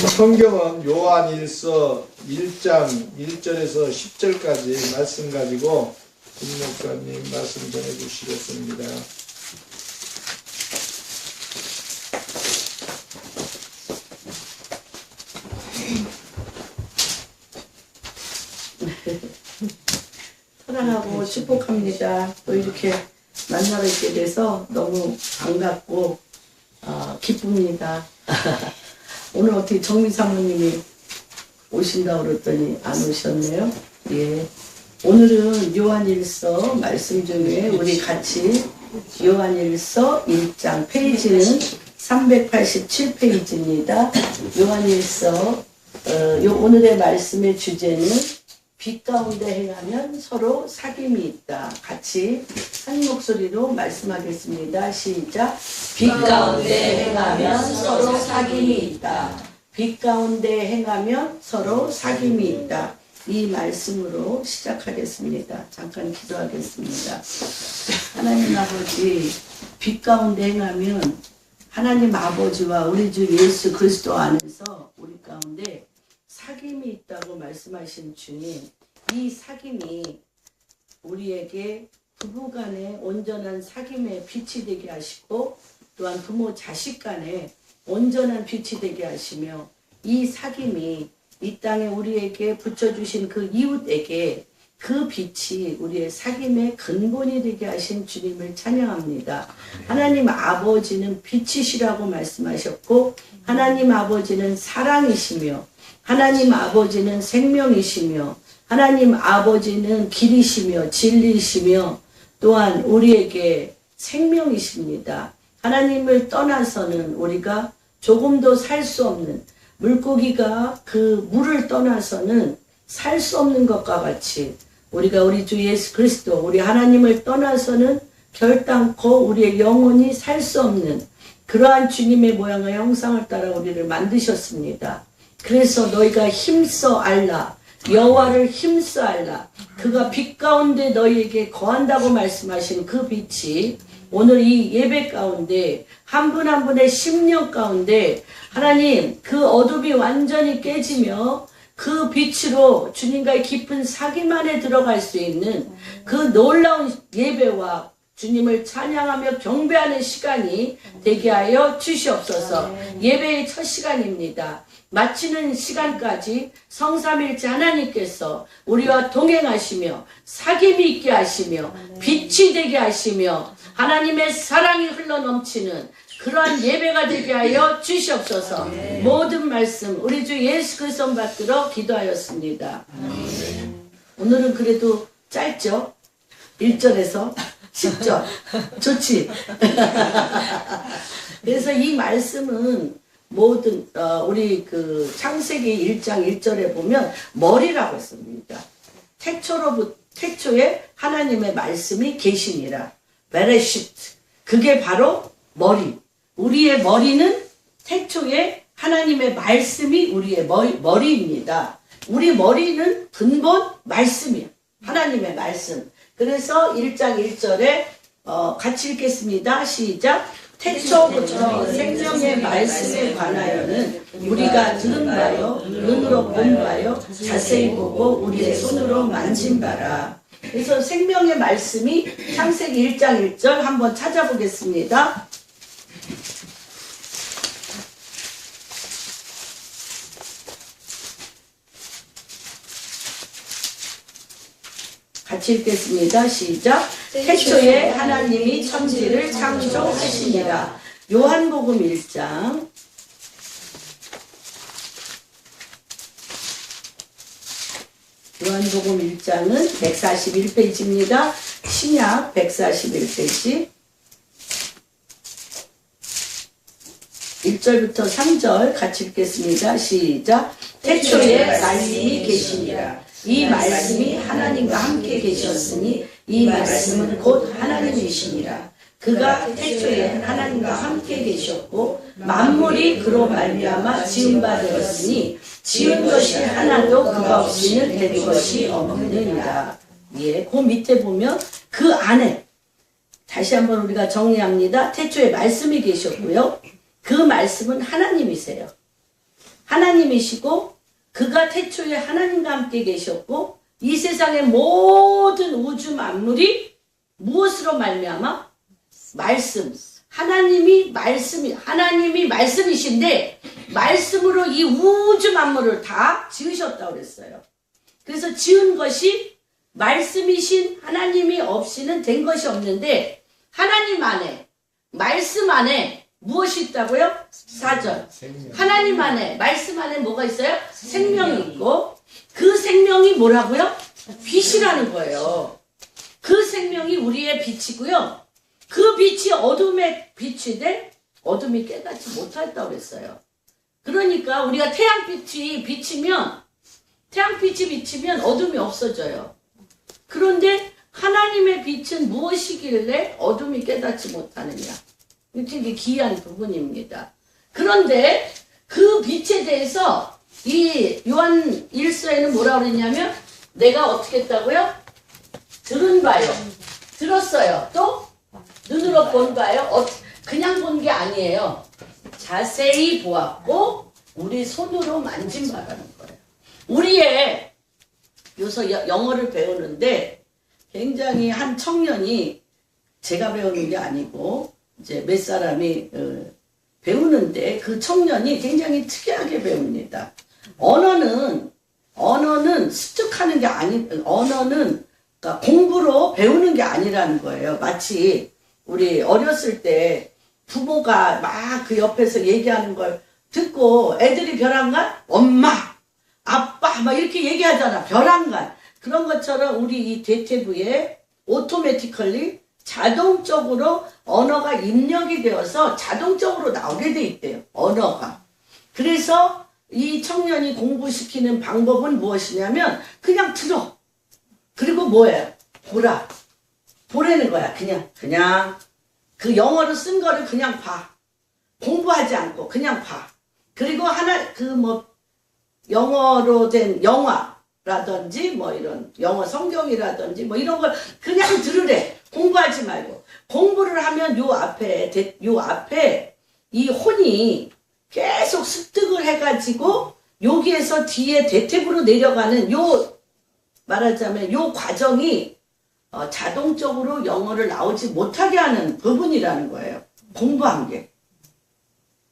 성경은 요한일서 1장 1절에서 10절까지 말씀 가지고 김 목사님 말씀 전해 주시겠습니다. 사랑하고 축복합니다. 또 이렇게 만나 뵙게 돼서 너무 반갑고 기쁩니다. 오늘 어떻게 정미 사모님이 오신다고 그랬더니 안 오셨네요. 예. 오늘은 요한일서 말씀 중에 우리 같이 요한일서 1장 페이지는 387페이지입니다. 요한일서 오늘의 말씀의 주제는 빛 가운데 행하면 서로 사귐이 있다. 같이 한 목소리로 말씀하겠습니다. 시작. 빛 가운데 행하면 서로 사귐이 있다. 빛 가운데 행하면 서로 사귐이 있다. 이 말씀으로 시작하겠습니다. 잠깐 기도하겠습니다. 하나님 아버지, 빛 가운데 행하면 하나님 아버지와 우리 주 예수 그리스도 안에서 우리 가운데 사귐이 있다고 말씀하신 주님, 이 사귐이 우리에게 부부간에 온전한 사귐의 빛이 되게 하시고 또한 부모 자식 간에 온전한 빛이 되게 하시며 이 사귐이 이 땅에 우리에게 붙여주신 그 이웃에게 그 빛이 우리의 사귐의 근본이 되게 하신 주님을 찬양합니다. 하나님 아버지는 빛이시라고 말씀하셨고 하나님 아버지는 사랑이시며 하나님 아버지는 생명이시며 하나님 아버지는 길이시며 진리이시며 또한 우리에게 생명이십니다. 하나님을 떠나서는 우리가 조금도 살 수 없는, 물고기가 그 물을 떠나서는 살 수 없는 것과 같이 우리가 우리 주 예수 그리스도 우리 하나님을 떠나서는 결단코 우리의 영혼이 살 수 없는 그러한 주님의 모양과 형상을 따라 우리를 만드셨습니다. 그래서 너희가 힘써 알라, 여호와를 힘써 알라, 그가 빛 가운데 너희에게 거한다고 말씀하신 그 빛이 오늘 이 예배 가운데 한 분 한 분의 심령 가운데 하나님 그 어둠이 완전히 깨지며 그 빛으로 주님과의 깊은 사귐 안에 들어갈 수 있는 그 놀라운 예배와 주님을 찬양하며 경배하는 시간이 되게 하여 주시옵소서. 예배의 첫 시간입니다. 마치는 시간까지 성삼일체 하나님께서 우리와 동행하시며 사귐이 있게 하시며 빛이 되게 하시며 하나님의 사랑이 흘러넘치는 그러한 예배가 되게 하여 주시옵소서. 모든 말씀 우리 주 예수 그리스도 받들어 기도하였습니다. 오늘은 그래도 짧죠? 1절에서 10절 좋지? 그래서 이 말씀은 모든 우리 그 창세기 1장 1절에 보면 머리라고 했습니다. 태초에 하나님의 말씀이 계시니라. 베레시트. 그게 바로 머리. 우리의 머리는 태초에 하나님의 말씀이 우리의 머리입니다. 우리 머리는 근본 말씀이야. 하나님의 말씀. 그래서 1장 1절에 같이 읽겠습니다. 시작. 태초부터 생명의 말씀에 관하여는 우리가 들은 바요, 눈으로 본 바요, 자세히 보고 우리의 손으로 만진 바라. 그래서 생명의 말씀이 창세기 1장 1절 한번 찾아보겠습니다. 같이 읽겠습니다. 시작. 태초에 하나님이 천지를 창조하시니라. 요한복음 1장 요한복음 1장은 141페이지입니다. 신약 141페이지 1절부터 3절 같이 읽겠습니다. 시작. 태초에 말씀이 계시니라. 이 말씀이 하나님과 함께 계셨으니 이 말씀은 곧 하나님이시니라. 그가 태초에 하나님과 함께 계셨고 만물이 그로 말미암아 지은 바 되었으니 지은 것이 하나도 그가 없이는 될 것이 없느니라. 예, 그 밑에 보면 그 안에 다시 한번 우리가 정리합니다. 태초에 말씀이 계셨고요. 그 말씀은 하나님이세요. 하나님이시고 그가 태초에 하나님과 함께 계셨고 이 세상의 모든 우주 만물이 무엇으로 말미암아? 말씀. 하나님이 말씀이신데 말씀으로 이 우주 만물을 다 지으셨다고 그랬어요. 그래서 지은 것이 말씀이신 하나님이 없이는 된 것이 없는데 하나님 안에 말씀 안에 무엇이 있다고요? 4절. 하나님 안에 말씀 안에 뭐가 있어요? 생명이 있고 그 생명이 뭐라고요? 빛이라는 거예요. 그 생명이 우리의 빛이고요. 그 빛이 어둠의 빛이 돼 어둠이 깨닫지 못했다고 그랬어요. 그러니까 우리가 태양빛이 비치면 어둠이 없어져요. 그런데 하나님의 빛은 무엇이길래 어둠이 깨닫지 못하느냐. 되게 귀한 부분입니다. 그런데 그 빛에 대해서 이 요한 1서에는 뭐라고 그랬냐면 내가 어떻게 했다고요? 들은 바요. 들었어요. 또 눈으로 본 바요. 그냥 본 게 아니에요. 자세히 보았고 우리 손으로 만진 바라는 거예요. 우리의 요서 영어를 배우는데 굉장히 한 청년이 제가 배우는 게 아니고 이제 몇 사람이 배우는데 그 청년이 굉장히 특이하게 배웁니다. 언어는 습득하는 게 언어는 그러니까 공부로 배우는 게 아니라는 거예요. 마치 우리 어렸을 때 부모가 막 그 옆에서 얘기하는 걸 듣고 애들이 벼랑간 엄마, 아빠 막 이렇게 얘기하잖아. 벼랑간 그런 것처럼 우리 이 대퇴부에 오토매티컬리 자동적으로 언어가 입력이 되어서 자동적으로 나오게 돼 있대요. 언어가. 그래서 이 청년이 공부시키는 방법은 무엇이냐면 그냥 들어. 그리고 뭐예요? 보라. 보라는 거야. 그냥 그 영어로 쓴 거를 그냥 봐. 공부하지 않고 그냥 봐. 그리고 영어로 된 영화라든지 뭐 이런 영어 성경이라든지 뭐 이런 걸 그냥 들으래. 공부하지 말고. 공부를 하면 요 앞에 이 혼이 계속 습득을 해가지고 여기에서 뒤에 대퇴부로 내려가는 말하자면 요 과정이 자동적으로 영어를 나오지 못하게 하는 부분이라는 거예요. 공부한 게.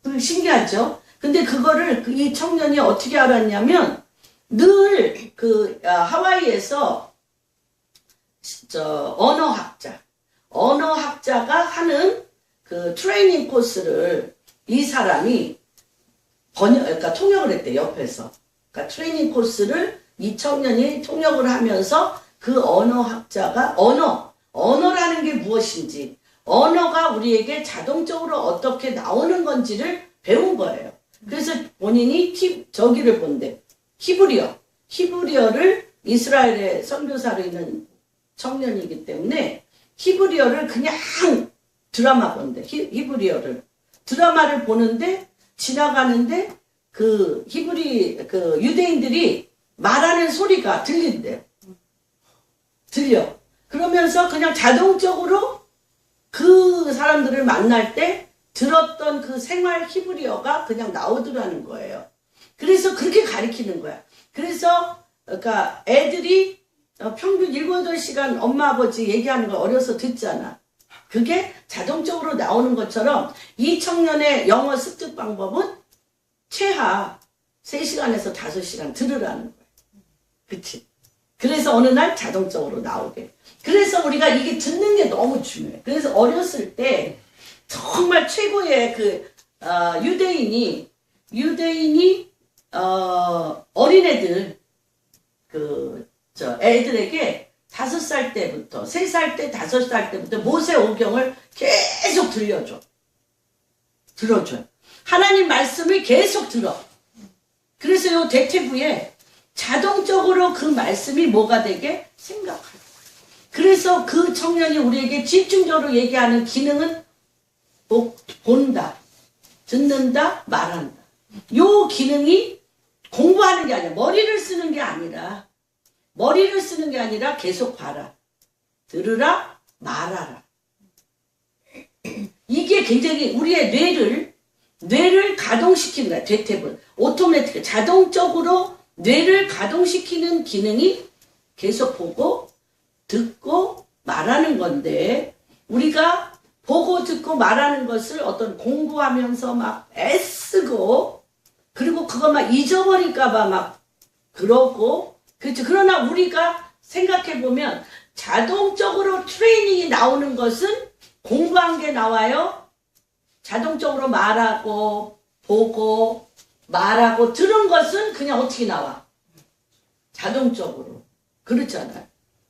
신기하죠? 근데 그거를 이 청년이 어떻게 알았냐면 늘 하와이에서 언어학자가 하는 그 트레이닝 코스를 이 사람이 그러니까 통역을 했대, 옆에서. 그러니까 트레이닝 코스를 이 청년이 통역을 하면서 그 언어학자가 언어라는 게 무엇인지, 언어가 우리에게 자동적으로 어떻게 나오는 건지를 배운 거예요. 그래서 본인이 저기를 본대. 히브리어를 이스라엘에 선교사로 있는 청년이기 때문에 히브리어를 그냥 드라마 본대. 히브리어를. 드라마를 보는데 지나가는데 그 유대인들이 말하는 소리가 들린대요. 들려. 그러면서 그냥 자동적으로 그 사람들을 만날 때 들었던 그 생활 히브리어가 그냥 나오더라는 거예요. 그래서 그렇게 가르치는 거야. 그래서 그러니까 애들이 평균 7, 8시간 엄마 아버지 얘기하는 걸 어려서 듣잖아. 그게 자동적으로 나오는 것처럼 이 청년의 영어 습득 방법은 최하 3시간에서 5시간 들으라는 거예요. 그치? 그래서 어느 날 자동적으로 나오게. 그래서 우리가 이게 듣는 게 너무 중요해. 그래서 어렸을 때 정말 최고의 유대인이 어린애들 애들에게 5살 때부터 3살 때 5살 때부터 모세오경을 계속 들어줘요. 하나님 말씀을 계속 들어. 그래서 요 대퇴부에 자동적으로 그 말씀이 뭐가 되게 생각하고. 그래서 그 청년이 우리에게 집중적으로 얘기하는 기능은 본다, 듣는다, 말한다. 요 기능이 공부하는 게 아니라 머리를 쓰는 게 아니라 계속 봐라, 들으라, 말하라. 이게 굉장히 우리의 뇌를 뇌를 가동시키는 거야. 대퇴분. 오토매틱 자동적으로 뇌를 가동시키는 기능이 계속 보고 듣고 말하는 건데 우리가 보고 듣고 말하는 것을 어떤 공부하면서 막 애쓰고 그리고 그거 막 잊어버릴까봐 막 그러고 그렇죠. 그러나 우리가 생각해보면 자동적으로 트레이닝이 나오는 것은 공부한 게 나와요. 자동적으로 말하고 보고 말하고 들은 것은 그냥 어떻게 나와? 자동적으로. 그렇잖아요.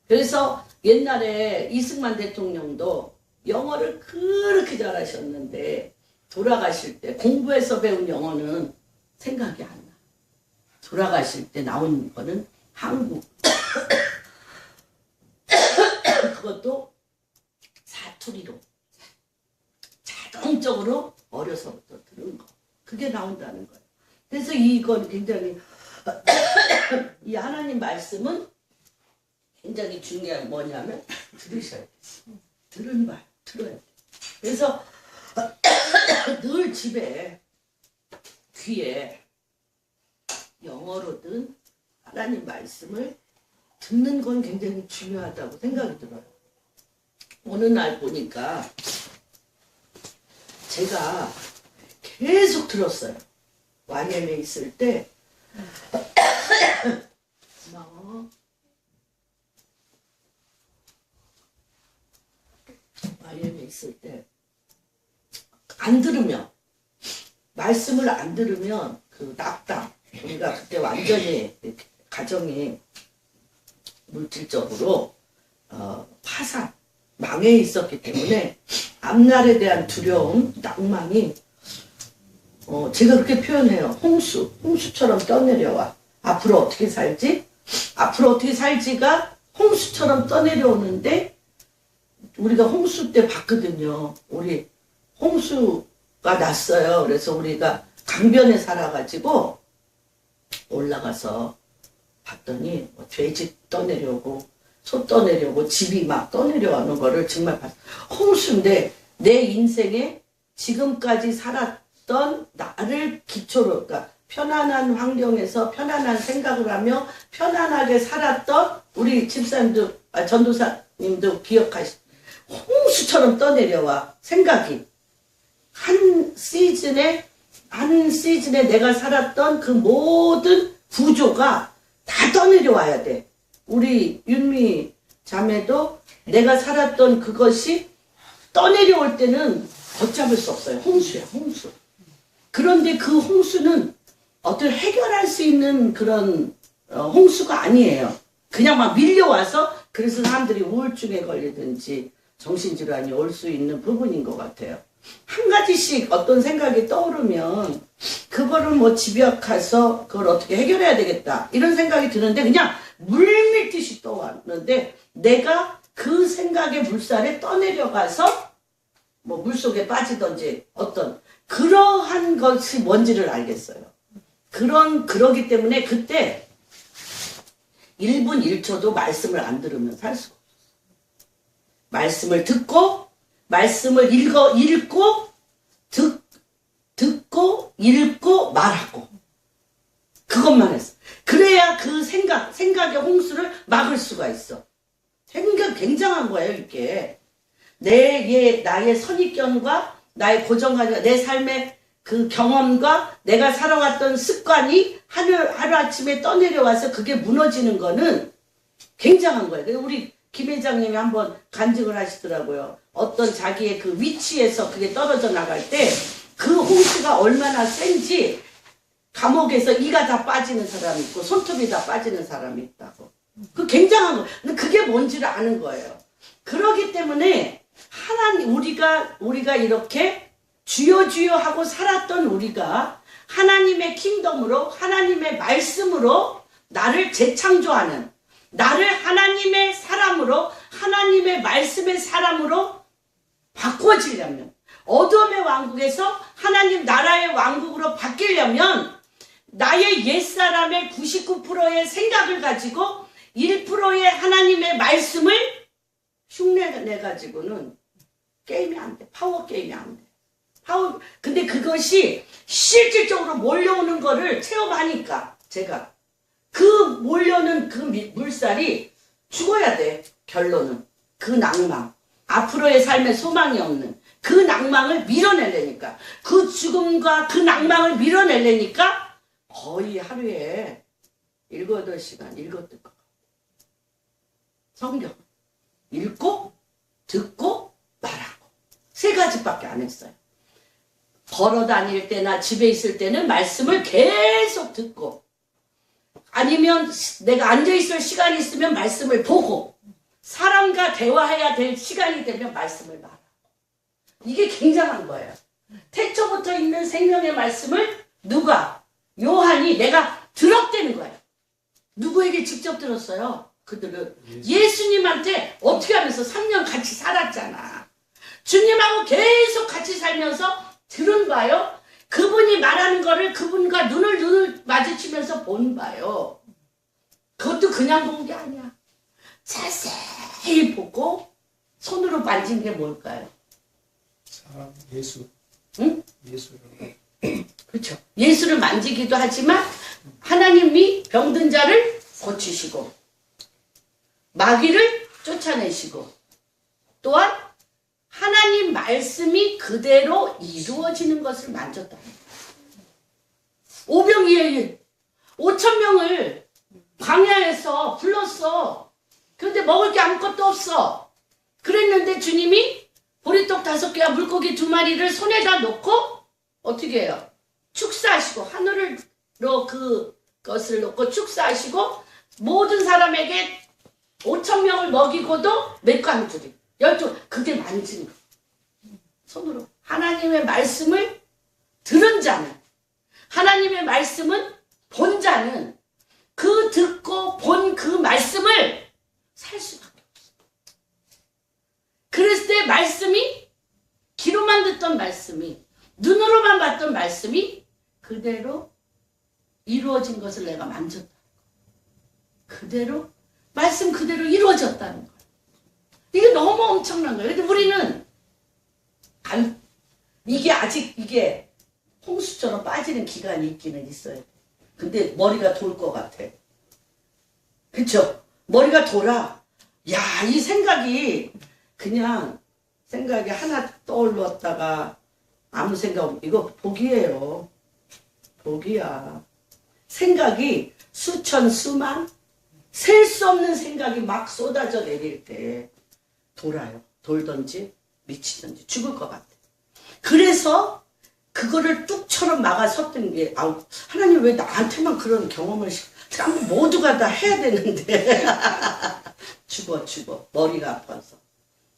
그래서 옛날에 이승만 대통령도 영어를 그렇게 잘하셨는데 돌아가실 때 공부해서 배운 영어는 생각이 안 나. 돌아가실 때 나온 거는 한국. 그것도 사투리로 자동적으로 어려서부터 들은 거. 그게 나온다는 거예요. 그래서 이건 굉장히 이 하나님 말씀은 굉장히 중요한 뭐냐면 들으셔야 돼. 들은 말 들어야 돼. 그래서 늘 집에 귀에 영어로든 하나님 말씀을 듣는 건 굉장히 중요하다고 생각이 들어요. 어느 날 보니까 제가 계속 들었어요. YM에 있을 때 고마워. YM에 있을 때 안 들으면 말씀을 안 들으면 그 낙담 우리가 그때 완전히 가정이 물질적으로 파산 망해 있었기 때문에 앞날에 대한 두려움 낭만이 제가 그렇게 표현해요. 홍수처럼 떠내려와. 앞으로 어떻게 살지? 앞으로 어떻게 살지가 홍수처럼 떠내려오는데 우리가 홍수 때 봤거든요. 우리 홍수가 났어요. 그래서 우리가 강변에 살아가지고 올라가서 봤더니 돼지 떠내려오고 소 떠내려오고 집이 막 떠내려오는 거를 정말 봤어요. 홍수인데 내 인생에 지금까지 살았던 나를 기초로 그러니까 편안한 환경에서 편안한 생각을 하며 편안하게 살았던 우리 집사님도 전도사님도 기억하시죠. 홍수처럼 떠내려와 생각이 한 시즌에 내가 살았던 그 모든 구조가 다 떠내려와야 돼. 우리 윤미 자매도 내가 살았던 그것이 떠내려올 때는 걷잡을 수 없어요. 홍수야, 홍수. 그런데 그 홍수는 어떤 해결할 수 있는 그런 홍수가 아니에요. 그냥 막 밀려와서 그래서 사람들이 우울증에 걸리든지 정신질환이 올 수 있는 부분인 것 같아요. 한 가지씩 어떤 생각이 떠오르면 그거를 뭐 집약해서 그걸 어떻게 해결해야 되겠다 이런 생각이 드는데 그냥 물밀듯이 떠왔는데 내가 그 생각의 물살에 떠내려가서 뭐 물속에 빠지든지 어떤 그러한 것이 뭔지를 알겠어요. 그러기 때문에 그때 1분 1초도 말씀을 안 들으면 살 수가 없어요. 말씀을 듣고 말씀을 읽고 듣고 읽고 말하고 그것만 했어. 그래야 그 생각의 홍수를 막을 수가 있어. 생각 굉장한 거예요. 이게 나의 선입견과 나의 고정관념, 내 삶의 그 경험과 내가 살아왔던 습관이 하루아침에 떠내려와서 그게 무너지는 거는 굉장한 거예요. 그래서 우리 김 회장님이 한번 간증을 하시더라고요. 어떤 자기의 그 위치에서 그게 떨어져 나갈 때 그 홍수가 얼마나 센지 감옥에서 이가 다 빠지는 사람이 있고 손톱이 다 빠지는 사람이 있다고. 그 굉장한 거. 근데 그게 뭔지를 아는 거예요. 그러기 때문에 하나님 우리가 이렇게 주여 주여 하고 살았던 우리가 하나님의 킹덤으로 하나님의 말씀으로 나를 재창조하는 나를 하나님의 사람으로 하나님의 말씀의 사람으로 바꿔지려면 어둠의 왕국에서 하나님 나라의 왕국으로 바뀌려면 나의 옛사람의 99%의 생각을 가지고 1%의 하나님의 말씀을 흉내내가지고는 게임이 안 돼. 파워 게임이 안 돼. 근데 그것이 실질적으로 몰려오는 거를 체험하니까 제가 그 몰려오는 그 물살이 죽어야 돼. 결론은 그 낭망, 앞으로의 삶에 소망이 없는 그 낭망을 밀어내려니까, 그 죽음과 그 낭망을 밀어내려니까 거의 하루에 7, 8시간 읽었던 거. 성경 읽고 듣고 말하고 3가지밖에 안 했어요. 걸어 다닐 때나 집에 있을 때는 말씀을 계속 듣고, 아니면 내가 앉아있을 시간이 있으면 말씀을 보고, 사람과 대화해야 될 시간이 되면 말씀을 말하고. 이게 굉장한 거예요. 태초부터 있는 생명의 말씀을 누가? 요한이 내가 들었다는 거예요. 누구에게 직접 들었어요? 그들은 예수님한테 어떻게 하면서 3년 같이 살았잖아. 주님하고 계속 같이 살면서 들은 바요. 그분이 말하는 거를 그분과 눈을 마주치면서 본 바요. 그것도 그냥 본 게 아니야. 자세히 보고 손으로 만진 게 뭘까요? 사람, 예수. 응? 예수를. 그렇죠. 예수를 만지기도 하지만 하나님이 병든 자를 고치시고 마귀를 쫓아내시고, 또한 하나님 말씀이 그대로 이루어지는 것을 만졌다. 오병이의 5,000명을 광야에서 불렀어. 그런데 먹을 게 아무것도 없어. 그랬는데 주님이 보리떡 5개와 물고기 2마리를 손에다 놓고 어떻게 해요? 축사하시고, 하늘로 그것을 놓고 축사하시고 모든 사람에게 5,000명을 먹이고도 맥관줄이 12, 그게 만진 거. 손으로. 하나님의 말씀을 들은 자는, 하나님의 말씀은 본 자는 그 듣고 본 그 말씀을 살 수밖에 없어. 그랬을 때 말씀이, 귀로만 듣던 말씀이, 눈으로만 봤던 말씀이 그대로 이루어진 것을 내가 만졌다. 그대로, 말씀 그대로 이루어졌다는 거예요. 이게 너무 엄청난 거예요. 근데 우리는 이게 아직 이게 홍수처럼 빠지는 기간이 있기는 있어요. 근데 머리가 돌 것 같아. 그쵸? 머리가 돌아. 야, 이 생각이 그냥 생각이 하나 떠올랐다가 아무 생각 없고, 이거 복이에요. 복이야. 생각이 수천 수만 셀 수 없는 생각이 막 쏟아져 내릴 때 돌아요. 돌던지 미치던지 죽을 것 같아. 그래서 그거를 뚝처럼 막아섰던 게, 하나님 왜 나한테만 그런 경험을 모두가 다 해야 되는데 죽어 머리가 아파서.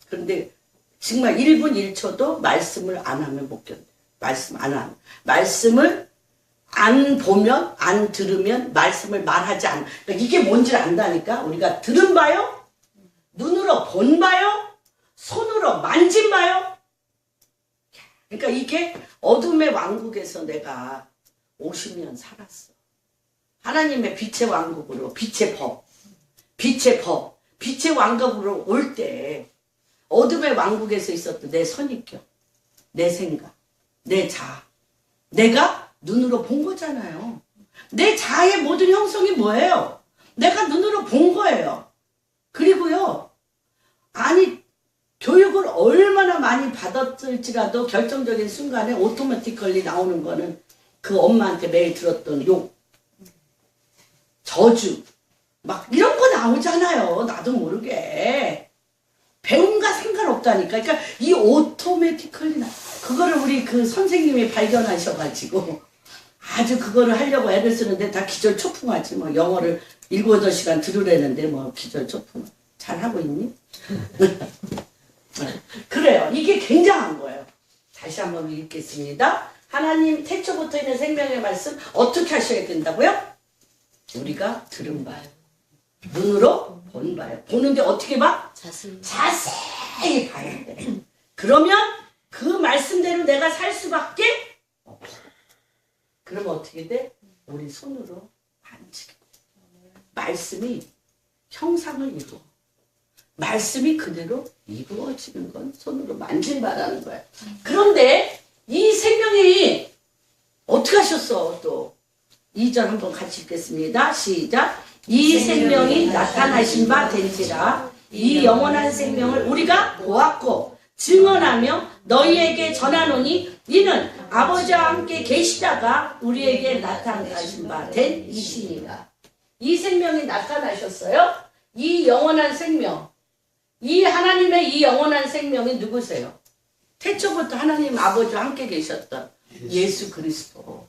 그런데 정말 1분 1초도 말씀을 안 하면 못 견뎌요. 말씀을 안 보면, 안 들으면, 말씀을 말하지 않아. 그러니까 이게 뭔지를 안다니까. 우리가 들은 바요, 눈으로 본 바요, 손으로 만진 바요. 그러니까 이게 어둠의 왕국에서 내가 50년 살았어. 하나님의 빛의 왕국으로, 빛의 왕국으로 올 때 어둠의 왕국에서 있었던 내 선입견, 내 생각, 내 자아, 내가 눈으로 본 거잖아요. 내 자아의 모든 형성이 뭐예요? 내가 눈으로 본 거예요. 그리고요, 교육을 얼마나 많이 받았을지라도 결정적인 순간에 오토매티컬리 나오는 거는 그 엄마한테 매일 들었던 욕, 저주, 막 이런 거 나오잖아요. 나도 모르게. 배움과 상관없다니까. 그러니까 이 오토매티컬리 그거를 우리 그 선생님이 발견하셔가지고 아주 그거를 하려고 애를 쓰는데 다 기절초풍하지. 뭐 영어를 7, 8시간 들으려는데 뭐 기절초풍. 잘하고 있니? 그래요. 이게 굉장한 거예요. 다시 한번 읽겠습니다. 하나님 태초부터 있는 생명의 말씀 어떻게 하셔야 된다고요? 우리가 들은 바요. 눈으로 본 바요. 보는데 어떻게 봐? 자세히 봐야 돼. 그러면 그 말씀대로 내가 살 수밖에 없어. 그러면 어떻게 돼? 우리 손으로 만지게. 말씀이 형상을 이루어. 말씀이 그대로 이루어지는 건 손으로 만진 바라는 거예요. 그런데 이 나타나셨어. 또 2절 한번 같이 읽겠습니다. 시작. 이 생명이 나타나신 바 된지라. 이 영원한 생명을 우리가 보았고 증언하며 너희에게 전하노니 이는 아버지와 함께 계시다가 우리에게 나타나신 바 된 이시니라. 이 생명이 나타나셨어요. 이 영원한 생명, 이 하나님의 이 영원한 생명이 누구세요? 태초부터 하나님 아버지와 함께 계셨던 예수 그리스도.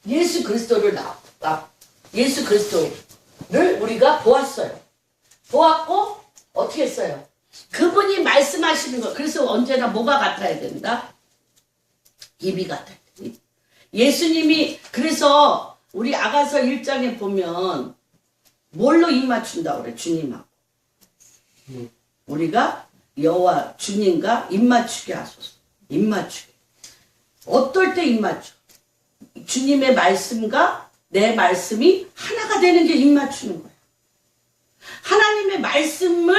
예수 그리스도를 예수 그리스도를 우리가 보았어요. 보았고 어떻게 했어요? 그분이 말씀하시는 거. 그래서 언제나 뭐가 같아야 된다? 입이 같아야 돼. 예수님이 그래서 우리 아가서 1장에 보면 뭘로 입 맞춘다 그래? 주님하고. 우리가 여호와 주님과 입 맞추게 하소서. 입 맞추게. 어떨 때 입 맞춰? 주님의 말씀과 내 말씀이 하나가 되는 게 입 맞추는 거야. 하나님의 말씀을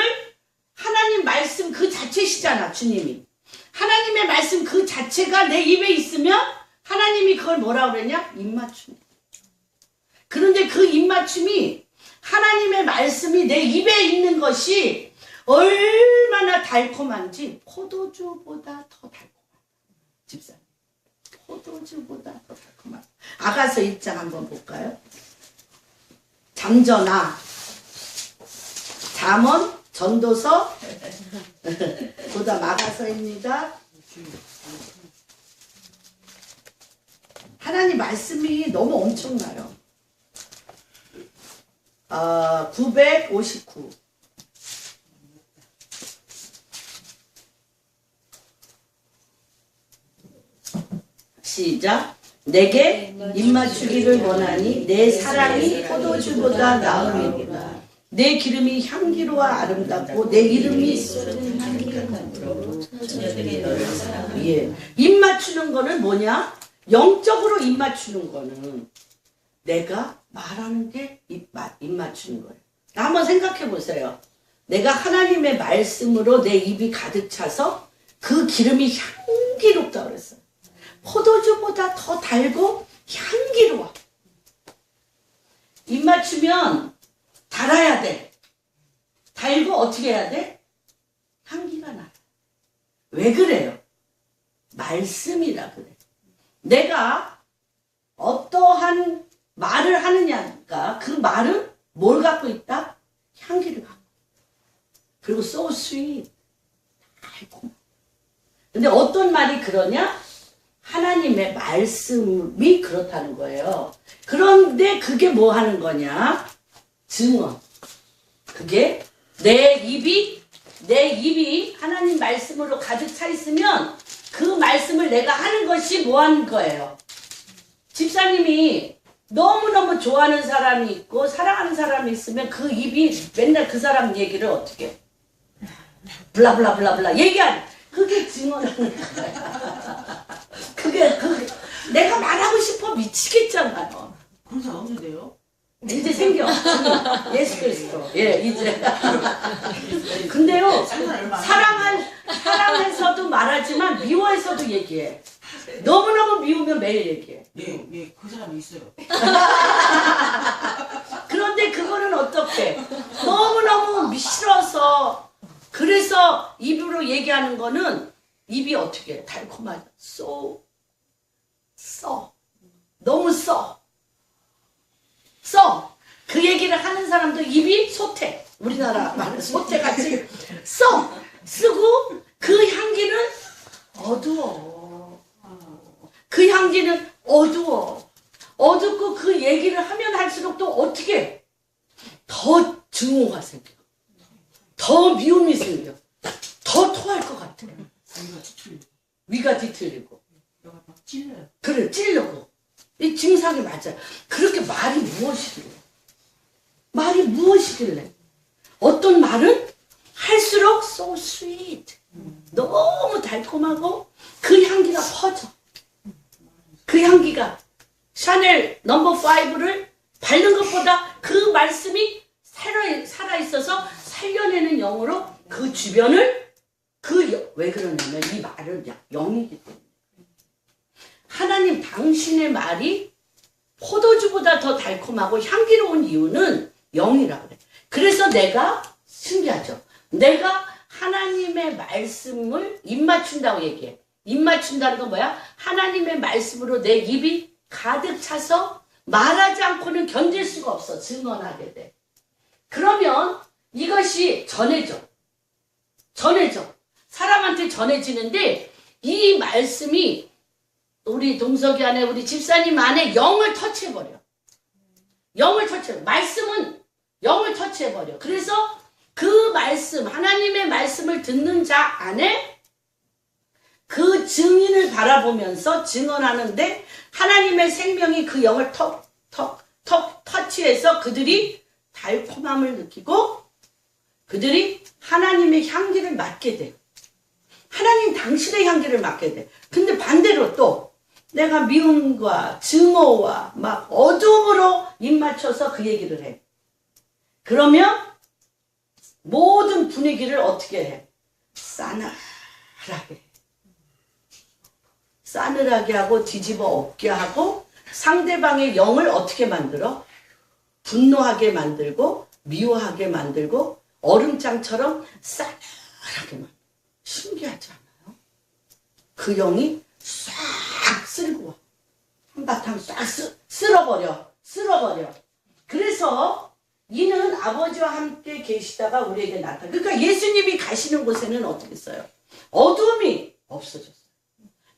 하나님 말씀 그 자체시잖아. 주님이. 하나님의 말씀 그 자체가 내 입에 있으면 하나님이 그걸 뭐라고 그랬냐? 입 맞춤. 그런데 그 입 맞춤이 하나님의 말씀이 내 입에 있는 것이 얼마나 달콤한지 포도주보다 더 달콤하다. 집사님. 포도주보다 더 달콤하다. 아가서 1장 한번 볼까요? 잠전아. 잠언, 전도서, 그다음 아가서입니다. 하나님 말씀이 너무 엄청나요. 959. 시작. 내게 입맞추기를 원하니 내 사랑이 포도주보다 나음이구나. 내 기름이 향기로와 아름답고 내 이름이 쏟은 향기로. 예. 입 맞추는 거는 뭐냐? 영적으로 입 맞추는 거는 내가 말하는 게 입 맞추는 거예요. 한번 생각해 보세요. 내가 하나님의 말씀으로 내 입이 가득 차서 그 기름이 향기롭다 그랬어요. 포도주보다 더 달고 향기로워. 입 맞추면 달아야 돼. 달고 어떻게 해야 돼? 향기가 나. 왜 그래요? 말씀이라 그래. 내가 어떠한 말을 하느냐가 그 말은 뭘 갖고 있다? 향기를 갖고. 그리고 so sweet. 달콤. 근데 어떤 말이 그러냐? 하나님의 말씀이 그렇다는 거예요. 그런데 그게 뭐 하는 거냐? 증언. 그게 내 입이 하나님 말씀으로 가득 차 있으면 그 말씀을 내가 하는 것이 뭐 하는 거예요? 집사님이 너무너무 좋아하는 사람이 있고 사랑하는 사람이 있으면 그 입이 맨날 그 사람 얘기를 어떻게 해? 블라블라블라블라 얘기하는 그게 증언하는 거야. 그게 내가 말하고 싶어 미치겠잖아요. 그런 사람 없는데요? 이제 생겨. 예수 그리스도. 예, 이제. 근데요, 사랑해서도 말하지만 미워해서도 얘기해. 너무너무 미우면 매일 얘기해. 예, 예, 그 사람이 있어요. 그런데 그거는 어떻게? 너무너무 싫어서, 그래서 입으로 얘기하는 거는 입이 어떻게 해? 달콤하죠. 너무 써. 그 얘기를 하는 사람도 입이 소태. 우리나라 말은 소태같이 쓰고 그 향기는 어두워. 그 향기는 어두워. 어둡고 그 얘기를 하면 할수록 또 어떻게 더 증오가 생겨. 더 미움이 생겨. 더 토할 것 같아. 위가 뒤틀리고. 막 찔러요. 그래, 찔려고. 이 증상이 맞아요. 그렇게 말이 무엇이길래? 어떤 말은 할수록 so sweet. 너무 달콤하고 그 향기가 퍼져. 그 향기가 샤넬 넘버 5를 바른 것보다 그 말씀이 살아있어서 살려내는 영으로 그 주변을 왜 그러냐면 이 말은 영이기 때문에. 하나님 당신의 말이 포도주보다 더 달콤하고 향기로운 이유는 영이라 그래. 그래서 내가 신기하죠. 내가 하나님의 말씀을 입 맞춘다고 얘기해. 입 맞춘다는 건 뭐야? 하나님의 말씀으로 내 입이 가득 차서 말하지 않고는 견딜 수가 없어. 증언하게 돼. 그러면 이것이 전해져. 사람한테 전해지는데 이 말씀이 우리 동석이 안에 우리 집사님 안에 영을 터치해버려. 말씀은 영을 터치해버려. 그래서 그 말씀, 하나님의 말씀을 듣는 자 안에 그 증인을 바라보면서 증언하는데 하나님의 생명이 그 영을 터치해서 그들이 달콤함을 느끼고 그들이 하나님의 향기를 맡게 돼. 하나님 당신의 향기를 맡게 돼. 근데 반대로 또 내가 미움과 증오와 막 어둠으로 입 맞춰서 그 얘기를 해. 그러면 모든 분위기를 어떻게 해? 싸늘하게 하고 뒤집어 엎게 하고 상대방의 영을 어떻게 만들어? 분노하게 만들고 미워하게 만들고 얼음장처럼 싸늘하게 만들어. 신기하지 않아요? 그 영이 싹 쓸고 와. 한바탕 싹 쓸어버려. 그래서 이는 아버지와 함께 계시다가 우리에게 나타나. 그러니까 예수님이 가시는 곳에는 어떻게 써요? 어둠이 없어졌어요.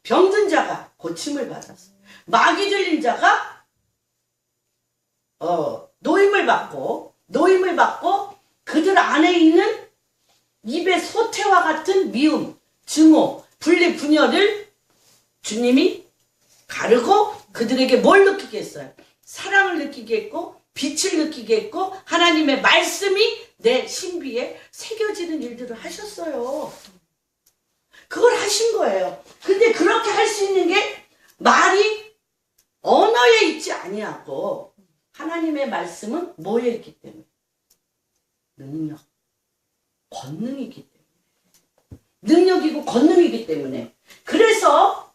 병든 자가 고침을 받았어요. 마귀 들린 자가 노임을 받고 그들 안에 있는 입의 소태와 같은 미움, 증오, 분리, 분열을 주님이 가르고 그들에게 뭘 느끼게 했어요? 사랑을 느끼게 했고 빛을 느끼게 했고 하나님의 말씀이 내 신비에 새겨지는 일들을 하셨어요. 그걸 하신 거예요. 근데 그렇게 할 수 있는 게 말이 언어에 있지 아니하고 하나님의 말씀은 뭐에 있기 때문에? 능력, 권능이기 때문에. 능력이고 권능이기 때문에. 그래서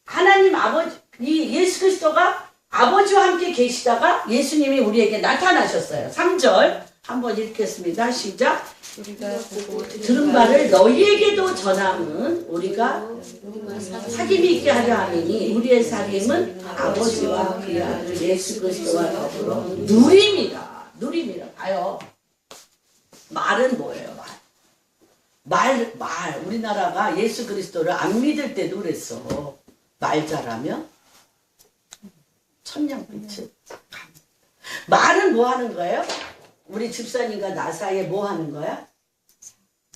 하나님 아버지, 이 예수 그리스도가 아버지와 함께 계시다가 예수님이 우리에게 나타나셨어요. 3절 한번 읽겠습니다. 시작. 우리가 보고 들은 바를 너희에게도 전함은 우리가 사귐이 있게 하려 함이니 우리의 사귐은 아버지와 그의 아들 예수 그리스도와 더불어 누림이라. 봐요. 말은 뭐예요? 말. 우리나라가 예수 그리스도를 안 믿을 때도 그랬어. 말 잘하면 천냥빛을 말은 뭐 하는 거예요? 우리 집사님과 나 사이에 뭐 하는 거야?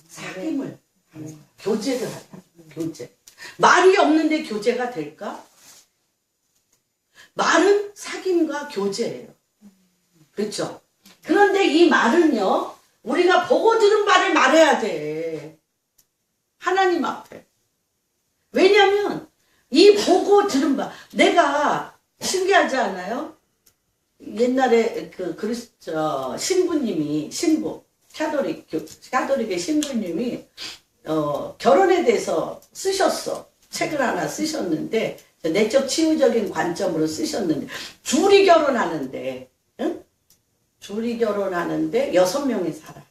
사귐을 하는 거야. 교제를 하는 거야. 교제. 말이 없는데 교제가 될까? 말은 사귐과 교제예요. 그렇죠? 그런데 이 말은요, 우리가 보고 들은 바를 말해야 돼. 하나님 앞에. 왜냐면 이 보고 들은 바, 내가 신기하지 않아요? 옛날에 신부님이 가톨릭의 신부님이 결혼에 대해서 쓰셨어. 책을 하나 쓰셨는데 내적 치유적인 관점으로 쓰셨는데 둘이 결혼하는데 6명이 살아.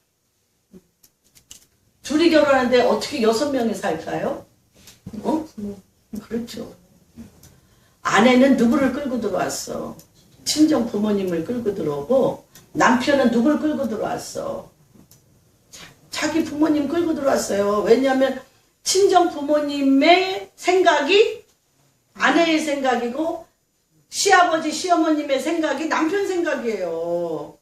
둘이 결혼하는데 어떻게 6명이 살까요? 그렇죠. 아내는 누구를 끌고 들어왔어? 친정 부모님을 끌고 들어오고 남편은 누굴 끌고 들어왔어? 자기 부모님 끌고 들어왔어요. 왜냐하면 친정 부모님의 생각이 아내의 생각이고 시아버지 시어머님의 생각이 남편 생각이에요.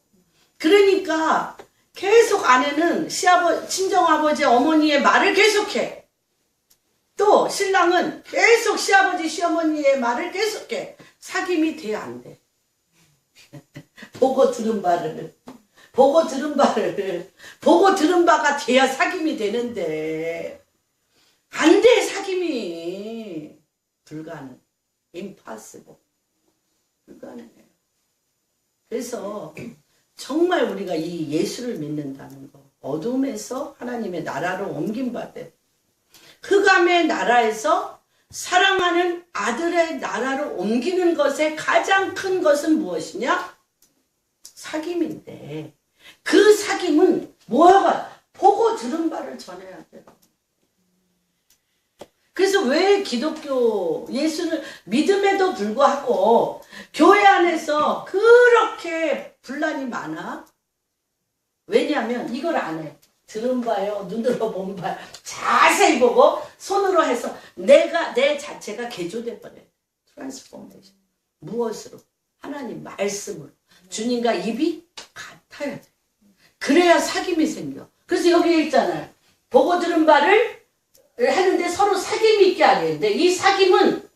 그러니까 계속 아내는 친정아버지 어머니의 말을 계속해. 또 신랑은 계속 시아버지 시어머니의 말을 계속해. 사귐이 돼 안 돼? 보고 들은 바가 돼야 사귐이 되는데 안 돼. 사귐이 불가능. impossible. 불가능해요. 그래서 정말 우리가 이 예수를 믿는다는 거, 어둠에서 하나님의 나라로 옮김받은 흑암의 나라에서 사랑하는 아들의 나라로 옮기는 것의 가장 큰 것은 무엇이냐? 사귐인데 그 사귐은 뭐야? 보고 들은 바를 전해야 돼요. 그래서 왜 기독교 예수를 믿음에도 불구하고 교회 안에서 그렇게 분란이 많아? 왜냐하면 이걸 안 해. 들은 바요, 눈으로 본 바, 자세히 보고 손으로 해서 내 자체가 개조돼 버려요. 트랜스포메이션. 무엇으로? 하나님 말씀으로. 주님과 입이 같아야 돼. 그래야 사귐이 생겨. 그래서 여기에 있잖아요. 보고 들은 바를 하는데 서로 사귐이 있게 하겠는데 이 사귐은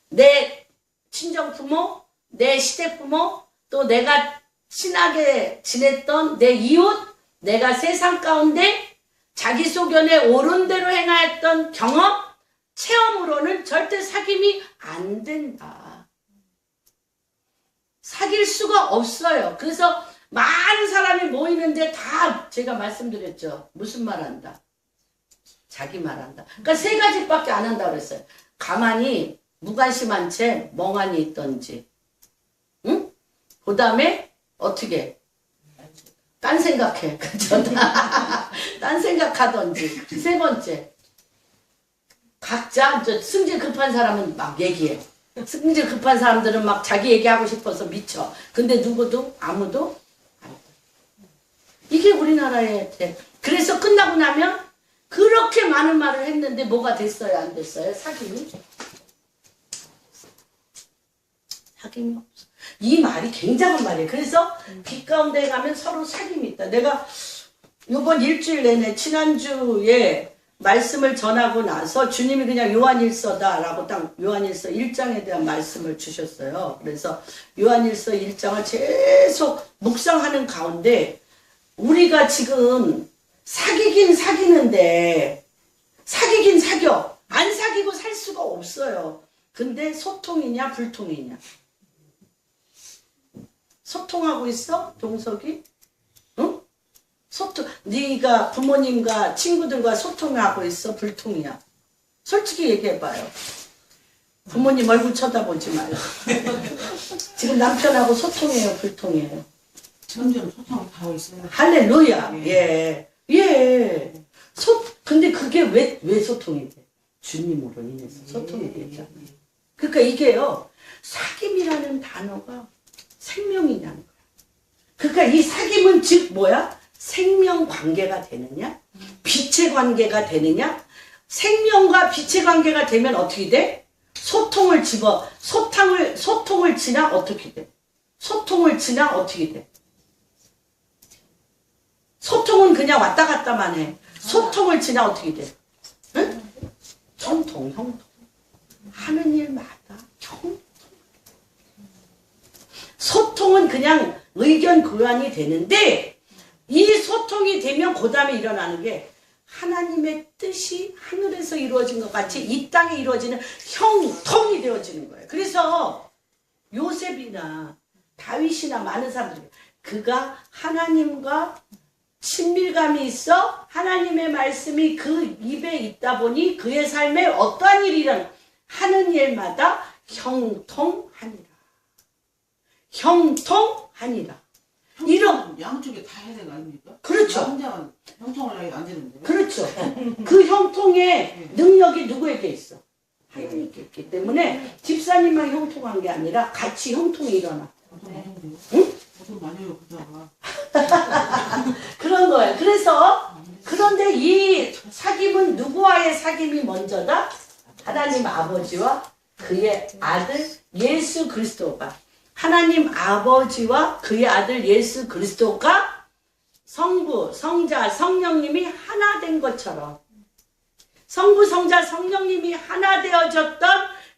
내 친정부모, 내 시댁부모, 또 내가 친하게 지냈던 내 이웃, 내가 세상 가운데 자기 소견에 옳은 대로 행하였던 경험, 체험으로는 절대 사귐이 안 된다. 사귈 수가 없어요. 그래서 많은 사람이 모이는데 다 제가 말씀드렸죠. 무슨 말 한다? 자기 말한다. 그러니까 세 가지밖에 안 한다고 그랬어요. 가만히 무관심한 채 멍하니 있던지, 응? 그 다음에 어떻게? 딴 생각해. 그죠? 딴 생각하던지. 세 번째, 각자 승질 급한 사람은 막 얘기해. 승질 급한 사람들은 막 자기 얘기하고 싶어서 미쳐. 근데 누구도 아무도 안 돼. 이게 우리나라의 그래서 끝나고 나면 그렇게 많은 말을 했는데 뭐가 됐어요? 안 됐어요? 사귐이? 사귐이 없어. 이 말이 굉장한 말이에요. 그래서 빛 가운데 가면 서로 사귐이 있다. 내가 이번 일주일 내내 지난주에 말씀을 전하고 나서 주님이 그냥 요한일서다라고 딱 요한일서 1장에 대한 말씀을 주셨어요. 그래서 요한일서 1장을 계속 묵상하는 가운데 우리가 지금 사귀긴 사귀는데 사귀긴 사겨. 안 사귀고 살 수가 없어요. 근데 소통이냐 불통이냐. 소통하고 있어? 동석이? 응? 소통. 네가 부모님과 친구들과 소통하고 있어? 불통이야? 솔직히 얘기해봐요. 부모님 얼굴 쳐다보지 마요. 지금 남편하고 소통해요? 불통이에요? 점점 소통을 다 하고 있어요. 할렐루야. 예. 예. 근데 그게 왜 소통이 돼? 주님으로 인해서 소통이 되잖아. 그러니까 이게요, 사귐이라는 단어가 생명이냐는 거야. 그러니까 이 사귐은 즉 뭐야? 생명 관계가 되느냐? 빛의 관계가 되느냐? 생명과 빛의 관계가 되면 어떻게 돼? 소통을 지나 어떻게 돼? 소통을 지나 어떻게 돼? 소통은 그냥 왔다 갔다만 해. 소통을 지나 어떻게 돼? 응? 형통. 하는 일마다 형통. 소통은 그냥 의견 교환이 되는데 이 소통이 되면 그 다음에 일어나는 게 하나님의 뜻이 하늘에서 이루어진 것 같이 이 땅에 이루어지는 형통이 되어지는 거예요. 그래서 요셉이나 다윗이나 많은 사람들이 그가 하나님과 친밀감이 있어 하나님의 말씀이 그 입에 있다 보니 그의 삶에 어떠한 일이든 하는 일마다 형통하니라. 형통하니라. 이런 양쪽에 다 해야 되는 거 아닙니까? 그렇죠. 혼자만 형통을 하기도 안 되는데. 그렇죠. 그 형통의 능력이 누구에게 있어? 하나님께 있기 때문에 집사님만 형통한 게 아니라 같이 형통이 일어나. 응? 돈 많이 해요, 그자가. 그런 거예요. 그래서 그런데 이 사귐은 누구와의 사귐이 먼저다? 하나님 아버지와 그의 아들 예수 그리스도가 하나님 아버지와 그의 아들 예수 그리스도가 성부, 성자, 성령님이 하나 된 것처럼 성부, 성자, 성령님이 하나 되어졌던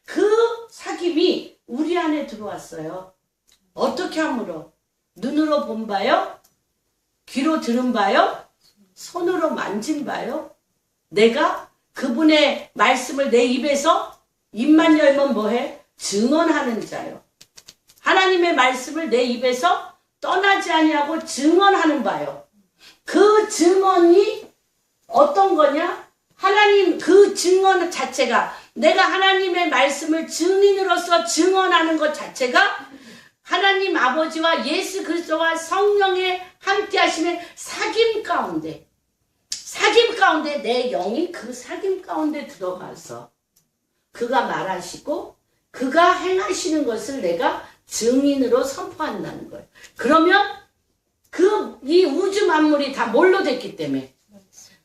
그 사귐이 우리 안에 들어왔어요. 어떻게 함으로? 눈으로 본 바요? 귀로 들은 바요? 손으로 만진 바요? 내가 그분의 말씀을 내 입에서 입만 열면 뭐해? 증언하는 자요. 하나님의 말씀을 내 입에서 떠나지 아니하고 증언하는 바요. 그 증언이 어떤 거냐? 하나님 그 증언 자체가 내가 하나님의 말씀을 증인으로서 증언하는 것 자체가 하나님 아버지와 예수 그리스도와 성령의 함께 하심의 사귐 가운데 내 영이 그 사귐 가운데 들어가서 그가 말하시고 그가 행하시는 것을 내가 증인으로 선포한다는 거예요. 그러면 이 우주 만물이 다 뭘로 됐기 때문에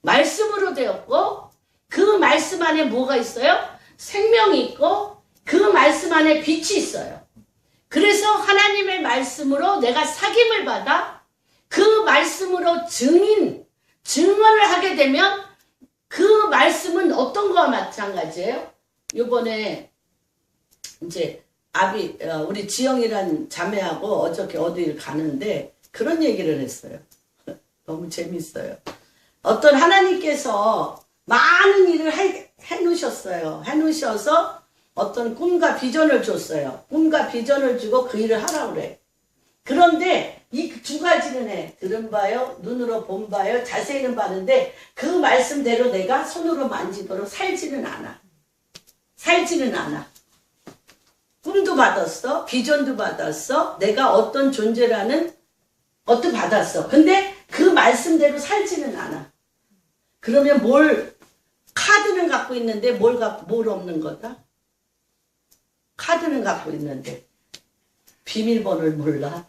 말씀으로 되었고 그 말씀 안에 뭐가 있어요? 생명이 있고 그 말씀 안에 빛이 있어요. 그래서 하나님의 말씀으로 내가 사귐을 받아 그 말씀으로 증언을 하게 되면 그 말씀은 어떤 거와 마찬가지예요? 요번에 이제 우리 지영이란 자매하고 어저께 어디를 가는데 그런 얘기를 했어요. 너무 재밌어요. 어떤 하나님께서 많은 일을 해놓으셨어요. 해놓으셔서 어떤 꿈과 비전을 줬어요. 꿈과 비전을 주고 그 일을 하라고 그래. 그런데 이 두 가지는 해. 들은 바요, 눈으로 본 바요, 자세히는 봤는데 그 말씀대로 내가 손으로 만지도록 살지는 않아. 꿈도 받았어. 비전도 받았어. 내가 어떤 존재라는 것도 받았어. 근데 그 말씀대로 살지는 않아. 그러면 카드는 갖고 있는데 뭘 없는 거다? 카드는 갖고 있는데 비밀번호를 몰라.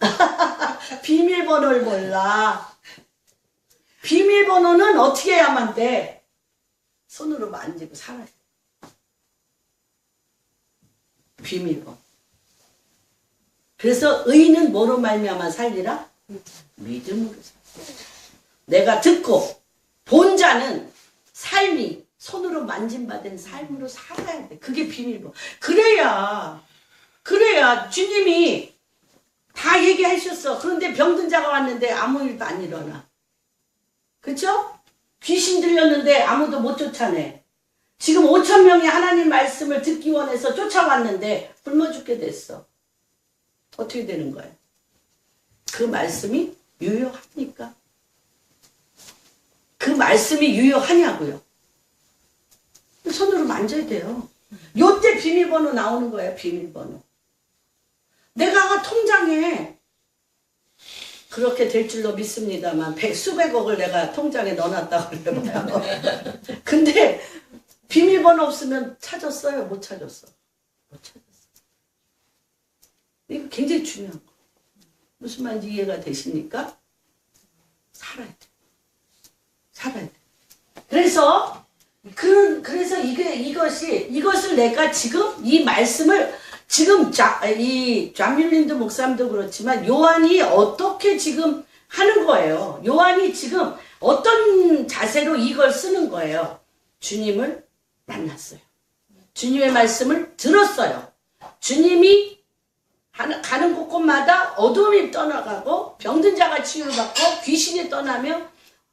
비밀번호를 몰라. 비밀번호는 어떻게 해야만 돼? 손으로 만지고 살아야 돼. 비밀번호. 그래서 의인은 뭐로 말미암아 살리라? 믿음으로 살리라. 내가 듣고 본 자는 삶이 손으로 만짐받은 삶으로 살아야 돼. 그게 비밀번호. 그래야 주님이 다 얘기하셨어. 그런데 병든 자가 왔는데 아무 일도 안 일어나. 그쵸? 귀신 들렸는데 아무도 못 쫓아내. 지금 5천 명이 하나님 말씀을 듣기 원해서 쫓아왔는데 굶어 죽게 됐어. 어떻게 되는 거예요? 그 말씀이 유효합니까? 그 말씀이 유효하냐고요? 손으로 만져야 돼요. 요때 비밀번호 나오는 거예요. 비밀번호. 내가 통장에 그렇게 될 줄로 믿습니다만 수백억을 내가 통장에 넣어놨다고 그래봐요. 근데 비밀번호 없으면 찾았어요? 못 찾았어? 못 찾았어. 이거 굉장히 중요한 거. 무슨 말인지 이해가 되십니까? 살아야 돼. 그래서 이것을 내가 지금 이 말씀을 지금 이 좌밀린드 목사님도 그렇지만 요한이 어떻게 지금 하는 거예요. 요한이 지금 어떤 자세로 이걸 쓰는 거예요. 주님을 만났어요. 주님의 말씀을 들었어요. 주님이 가는 곳곳마다 어둠이 떠나가고 병든 자가 치유를 받고 귀신이 떠나며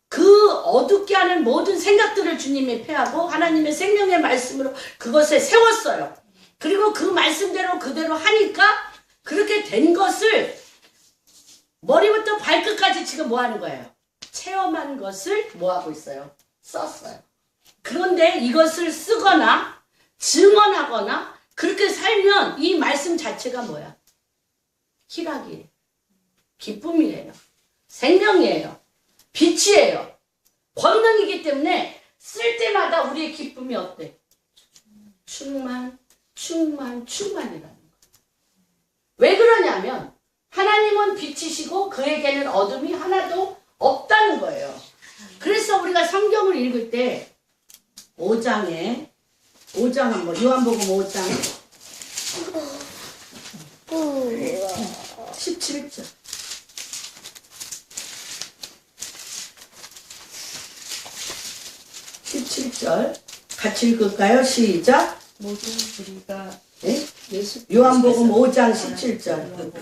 그 어둡게 하는 모든 생각들을 주님이 패하고 하나님의 생명의 말씀으로 그것에 세웠어요. 그리고 그 말씀대로 그대로 하니까 그렇게 된 것을 머리부터 발끝까지 지금 뭐 하는 거예요? 체험한 것을 뭐 하고 있어요? 썼어요. 그런데 이것을 쓰거나 증언하거나 그렇게 살면 이 말씀 자체가 뭐야? 희락이에요. 기쁨이에요. 생명이에요. 빛이에요. 권능이기 때문에 쓸 때마다 우리의 기쁨이 어때? 충만이라는 거예요. 왜 그러냐면 하나님은 빛이시고 그에게는 어둠이 하나도 없다는 거예요. 그래서 우리가 성경을 읽을 때 5장 한번 요한복음 5장 17절 17절 같이 읽을까요? 시작. 모든 우리가 네? 예수 요한복음 5장 17절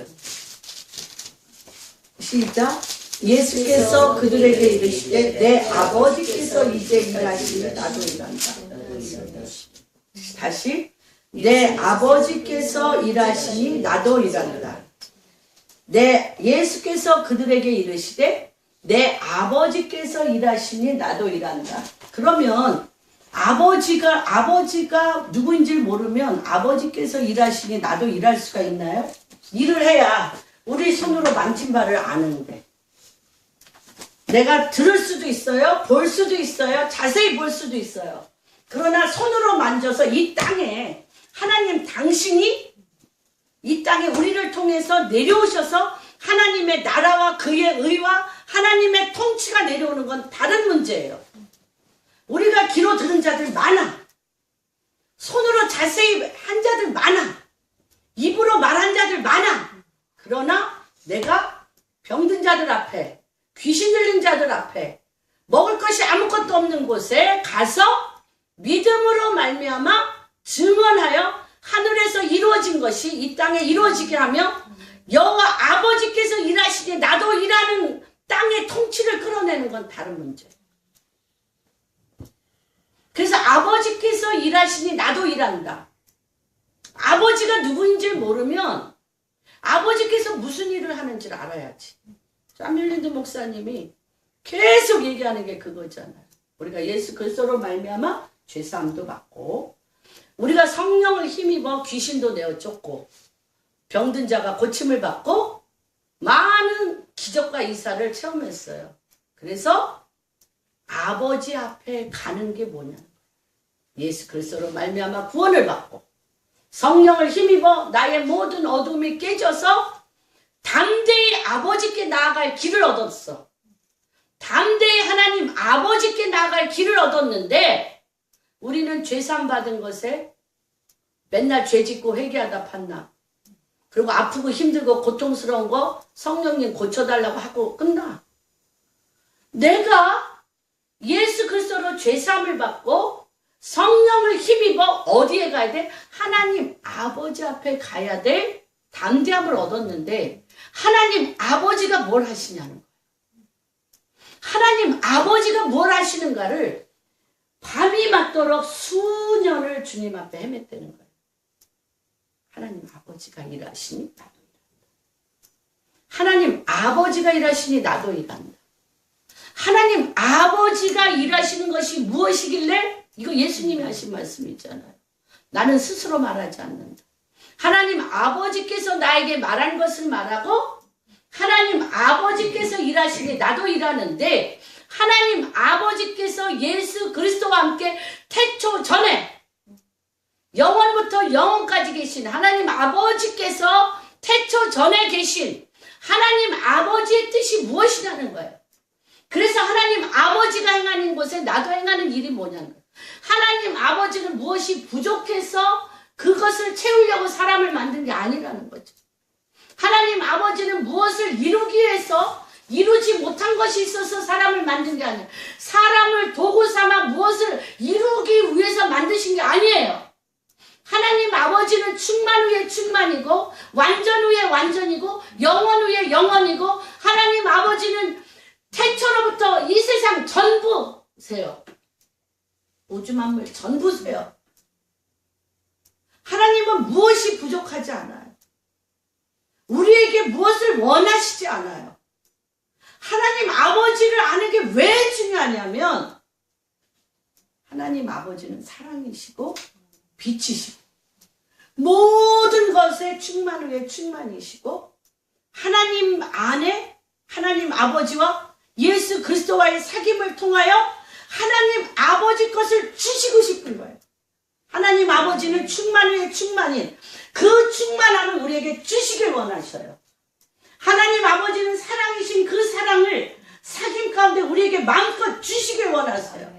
시작. 예수께서 그들에게 이르시되 내 아버지께서 이제 일하시니 나도 일한다. 다시 내 아버지께서 일하시니 나도 일한다. 예수께서 그들에게 이르시되 내 아버지께서 일하시니 나도 일한다. 그러면 아버지가 누구인지 모르면 아버지께서 일하시니 나도 일할 수가 있나요? 일을 해야 우리 손으로 만진 바를 아는데. 내가 들을 수도 있어요. 볼 수도 있어요. 자세히 볼 수도 있어요. 그러나 손으로 만져서 이 땅에 하나님 당신이 이 땅에 우리를 통해서 내려오셔서 하나님의 나라와 그의 의와 하나님의 통치가 내려오는 건 다른 문제예요. 우리가 귀로 들은 자들 많아. 손으로 자세히 한 자들 많아. 입으로 말한 자들 많아. 그러나 내가 병든 자들 앞에, 귀신 들린 자들 앞에, 먹을 것이 아무것도 없는 곳에 가서 믿음으로 말미암아 증언하여 하늘에서 이루어진 것이 이 땅에 이루어지게 하며 여호와 아버지께서 일하시니 나도 일하는 땅의 통치를 끌어내는 건 다른 문제. 그래서 아버지께서 일하시니 나도 일한다. 아버지가 누구인지 모르면 아버지께서 무슨 일을 하는지를 알아야지. 짜밀린드 목사님이 계속 얘기하는 게 그거잖아요. 우리가 예수 그리스도로 말미암아 죄사함도 받고 우리가 성령을 힘입어 귀신도 내어 쫓고 병든 자가 고침을 받고 많은 기적과 이사를 체험했어요. 그래서 아버지 앞에 가는 게 뭐냐? 예수 그리스도로 말미암아 구원을 받고 성령을 힘입어 나의 모든 어둠이 깨져서 담대히 아버지께 나아갈 길을 얻었어. 담대히 하나님 아버지께 나아갈 길을 얻었는데 우리는 죄산 받은 것에 맨날 죄 짓고 회개하다 판나. 그리고 아프고 힘들고 고통스러운 거 성령님 고쳐달라고 하고 끝나. 내가 예수 그리스도로 죄사함을 받고 성령을 힘입어 어디에 가야 돼? 하나님 아버지 앞에 가야 될 담대함을 얻었는데 하나님 아버지가 뭘 하시냐는 거예요. 하나님 아버지가 뭘 하시는가를 밤이 맞도록 수년을 주님 앞에 헤맸다는 거예요. 하나님 아버지가 일하시니 나도 일한다. 하나님 아버지가 일하시니 나도 일한다. 하나님 아버지가 일하시는 것이 무엇이길래? 이거 예수님이 하신 말씀이잖아요. 나는 스스로 말하지 않는다. 하나님 아버지께서 나에게 말한 것을 말하고 하나님 아버지께서 일하시니 나도 일하는데 하나님 아버지께서 예수 그리스도와 함께 태초 전에 영원부터 영원까지 계신 하나님 아버지께서 태초 전에 계신 하나님 아버지의 뜻이 무엇이냐는 거예요. 그래서 하나님 아버지가 행하는 곳에 나도 행하는 일이 뭐냐는 거예요. 하나님 아버지는 무엇이 부족해서 그것을 채우려고 사람을 만든 게 아니라는 거죠. 하나님 아버지는 무엇을 이루기 위해서 이루지 못한 것이 있어서 사람을 만든 게 아니에요. 사람을 도구 삼아 무엇을 이루기 위해서 만드신 게 아니에요. 하나님 아버지는 충만 후에 충만이고 완전 후에 완전이고 영원 후에 영원이고 하나님 아버지는 태초로부터 이 세상 전부세요. 우주 만물 전부세요. 하나님은 무엇이 부족하지 않아요. 우리에게 무엇을 원하시지 않아요. 하나님 아버지를 아는 게 왜 중요하냐면 하나님 아버지는 사랑이시고 빛이시고 모든 것에 충만 후에 충만이시고 하나님 안에 하나님 아버지와 예수 그리스도와의 사귐을 통하여 하나님 아버지 것을 주시고 싶은 거예요. 하나님 아버지는 충만 후에 충만인 그 충만함을 우리에게 주시길 원하셔요. 하나님 아버지는 사랑이신 그 사랑을 사귐 가운데 우리에게 마음껏 주시길 원하세요.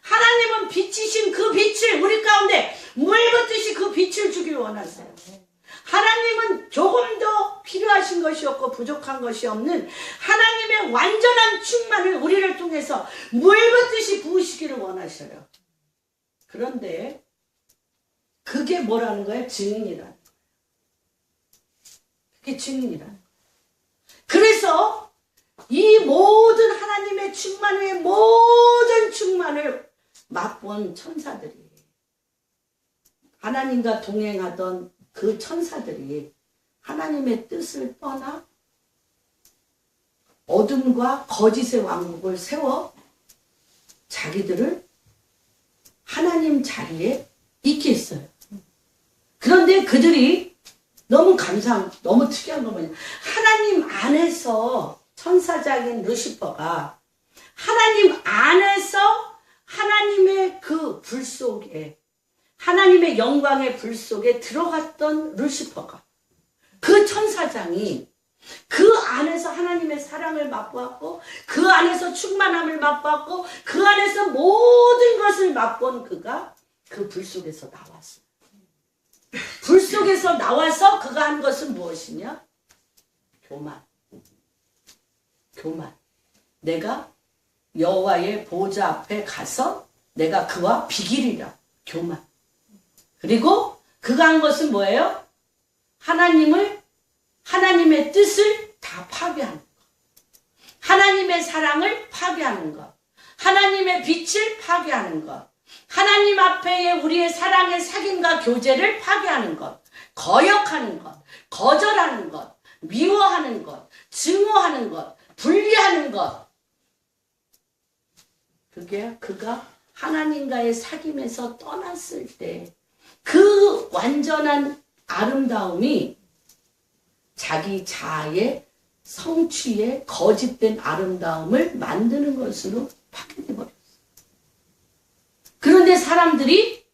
하나님은 빛이신 그 빛을 우리 가운데 물붓듯이 그 빛을 주길 원하세요. 하나님은 조금도 필요하신 것이 없고 부족한 것이 없는 하나님의 완전한 충만을 우리를 통해서 물붓듯이 부으시기를 원하셔요. 그런데 그게 뭐라는 거예요? 증인이라는 거예요. 그게 증인이라는 거예요. 그래서 이 모든 하나님의 충만 후에 모든 충만을 맛본 천사들이 하나님과 동행하던 그 천사들이 하나님의 뜻을 떠나 어둠과 거짓의 왕국을 세워 자기들을 하나님 자리에 있겠어요. 그런데 그들이 너무 너무 특이한 거 뭐냐. 하나님 안에서 천사장인 루시퍼가 하나님 안에서 하나님의 그 불 속에 하나님의 영광의 불 속에 들어갔던 루시퍼가 그 천사장이 그 안에서 하나님의 사랑을 맛보았고 그 안에서 충만함을 맛보았고 그 안에서 모든 것을 맛본 그가 그 불 속에서 나왔어요. 불 속에서 나와서 그가 한 것은 무엇이냐? 교만. 내가 여호와의 보좌 앞에 가서 내가 그와 비기리라. 교만. 그리고 그가 한 것은 뭐예요? 하나님의 뜻을 다 파괴하는 것. 하나님의 사랑을 파괴하는 것. 하나님의 빛을 파괴하는 것. 하나님 앞에의 우리의 사랑의 사귐과 교제를 파괴하는 것. 거역하는 것. 거절하는 것. 미워하는 것. 증오하는 것. 분리하는 것. 그가 하나님과의 사귐에서 떠났을 때 그 완전한 아름다움이 자기 자아의 성취의 거짓된 아름다움을 만드는 것으로 파괴돼 버렸어요. 그런데 사람들이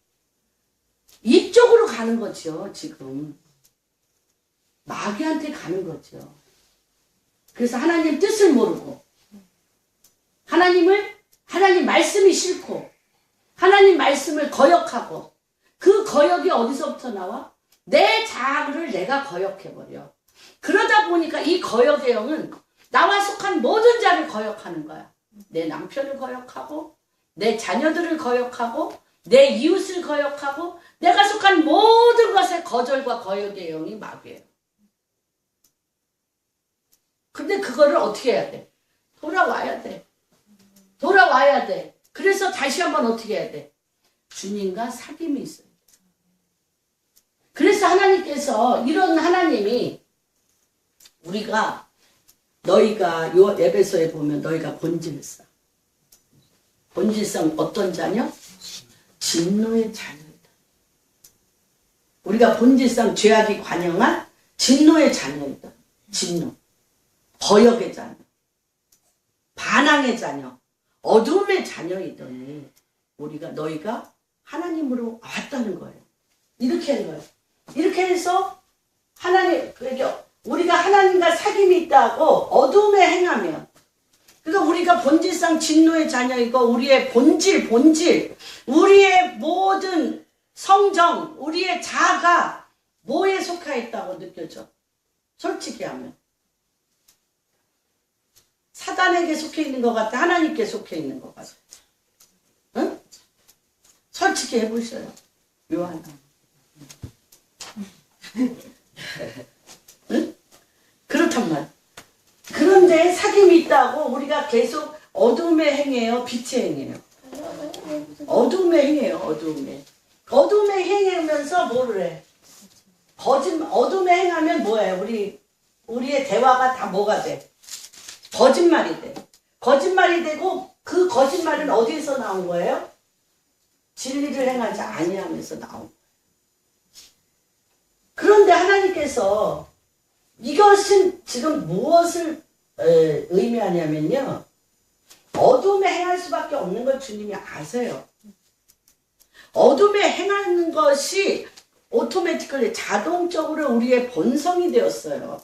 이쪽으로 가는 거죠. 지금 마귀한테 가는 거죠. 그래서 하나님 뜻을 모르고 하나님 말씀이 싫고 하나님 말씀을 거역하고 그 거역이 어디서부터 나와? 내 자아를 내가 거역해버려. 그러다 보니까 이 거역의 영은 나와 속한 모든 자를 거역하는 거야. 내 남편을 거역하고 내 자녀들을 거역하고 내 이웃을 거역하고 내가 속한 모든 것에 거절과 거역의 영이 마귀예요. 근데 그거를 어떻게 해야 돼? 돌아와야 돼. 그래서 다시 한번 어떻게 해야 돼? 주님과 사귐이 있어야 돼. 그래서 하나님께서 이런 하나님이 너희가 요 에베소에 보면 너희가 본질상 어떤 자녀? 진노의 자녀이다. 우리가 본질상 죄악이 관영한 진노의 자녀이다. 진노. 거역의 자녀. 반항의 자녀. 어둠의 자녀이더니 너희가 하나님으로 왔다는 거예요. 이렇게 하는 거예요. 이렇게 해서 우리가 하나님과 사귐이 있다고 어둠에 행하면 그러니까 우리가 본질상 진노의 자녀이고 우리의 본질 우리의 모든 성정 우리의 자아가 뭐에 속해 있다고 느껴져? 솔직히 하면 사단에게 속해 있는 것 같아? 하나님께 속해 있는 것 같아? 응? 솔직히 해보셔요. 요한. 응? 그렇단 말이야. 그런데 사귐이 있다고 우리가 계속 어둠에 행해요? 빛에 행해요? 어둠에 행해요. 어둠에 행하면서 뭐를 해? 어둠에 행하면 뭐예요? 우리의 대화가 다 뭐가 돼? 거짓말이 돼. 거짓말이 되고 그 거짓말은 어디에서 나온 거예요? 진리를 행하지 아니하면서 나온 거예요. 그런데 하나님께서 이것은 지금 무엇을 의미하냐면요. 어둠에 행할 수밖에 없는 걸 주님이 아세요. 어둠에 행하는 것이 오토매티컬리 자동적으로 우리의 본성이 되었어요.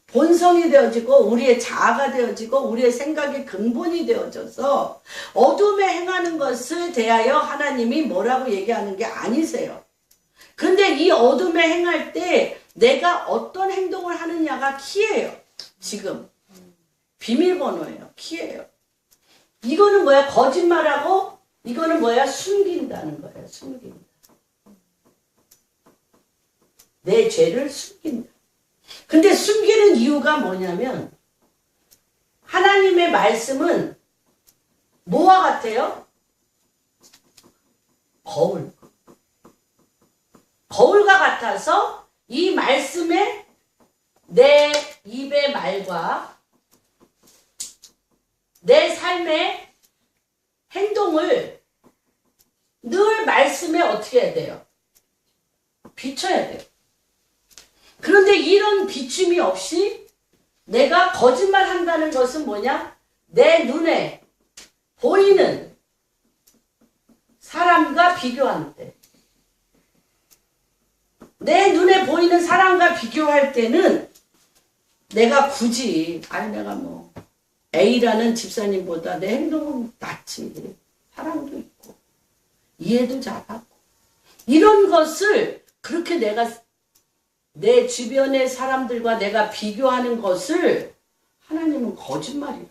본성이 되어지고 우리의 자아가 되어지고 우리의 생각의 근본이 되어져서 어둠에 행하는 것에 대하여 하나님이 뭐라고 얘기하는 게 아니세요. 근데 이 어둠에 행할 때 내가 어떤 행동을 하느냐가 키예요. 지금 비밀번호예요. 키예요. 이거는 뭐야? 거짓말하고 이거는 뭐야? 숨긴다는 거예요. 숨긴다. 내 죄를 숨긴다. 근데 숨기는 이유가 뭐냐면 하나님의 말씀은 뭐와 같아요? 거울과 같아서 이 말씀에 내 입의 말과 내 삶의 행동을 늘 말씀에 어떻게 해야 돼요? 비춰야 돼요. 그런데 이런 비춤이 없이 내가 거짓말 한다는 것은 뭐냐? 내 눈에 보이는 사람과 비교하는 때. 내 눈에 보이는 사람과 비교할 때는 내가 굳이, 아니 내가 뭐 A라는 집사님보다 내 행동은 낫지. 사랑도 있고 이해도 잘하고 이런 것을 그렇게 내가 내 주변의 사람들과 내가 비교하는 것을 하나님은 거짓말이라.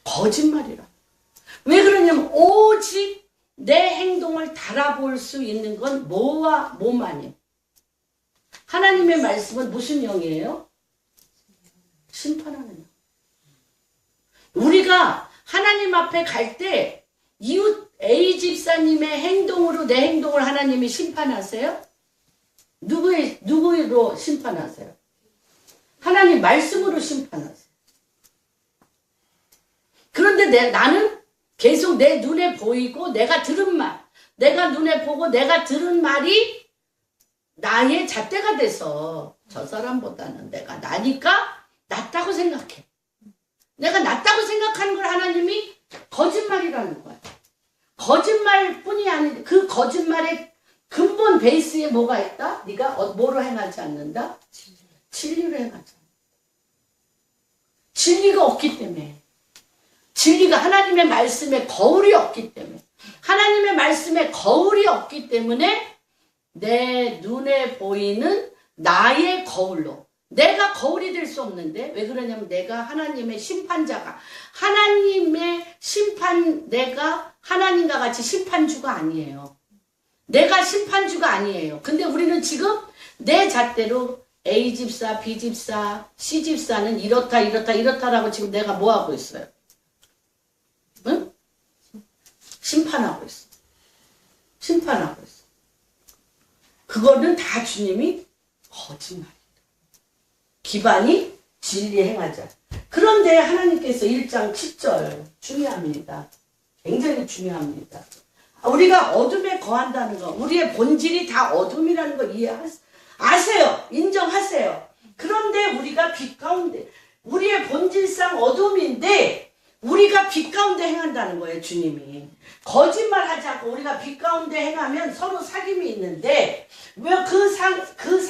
거짓말이라. 왜 그러냐면 오직 내 행동을 달아볼 수 있는 건 뭐와 뭐만이. 하나님의 말씀은 무슨 영이에요? 심판하는 영. 우리가 하나님 앞에 갈 때 이웃 A 집사님의 행동으로 내 행동을 하나님이 심판하세요? 누구로 심판하세요? 하나님 말씀으로 심판하세요. 그런데 나는 계속 내 눈에 보이고 내가 들은 말, 내가 눈에 보고 내가 들은 말이 나의 잣대가 돼서 저 사람보다는 내가 나니까 낫다고 생각해. 내가 낫다고 생각하는 걸 하나님이 거짓말이라는 거야. 거짓말뿐이 아니라 그 거짓말의 근본 베이스에 뭐가 있다? 네가 뭐로 행하지 않는다? 진리로 행하지 않는다. 진리가 없기 때문에. 진리가 하나님의 말씀에 거울이 없기 때문에. 하나님의 말씀에 거울이 없기 때문에 내 눈에 보이는 나의 거울로. 내가 거울이 될 수 없는데 왜 그러냐면 내가 하나님의 심판자가 하나님의 심판 내가 하나님과 같이 심판주가 아니에요. 내가 심판주가 아니에요. 근데 우리는 지금 내 잣대로 A 집사, B 집사, C 집사는 이렇다라고 지금 내가 뭐 하고 있어요? 응? 심판하고 있어. 심판하고 있어. 그거는 다 주님이 거짓말. 기반이 진리 행하자. 그런데 하나님께서 1장 10절 중요합니다. 굉장히 중요합니다. 우리가 어둠에 거한다는 거, 우리의 본질이 다 어둠이라는 거 아세요. 인정하세요. 그런데 우리가 빛 가운데, 우리의 본질상 어둠인데 우리가 빛 가운데 행한다는 거예요, 주님이. 거짓말 하지 않고 우리가 빛 가운데 행하면 서로 사귐이 있는데, 왜 그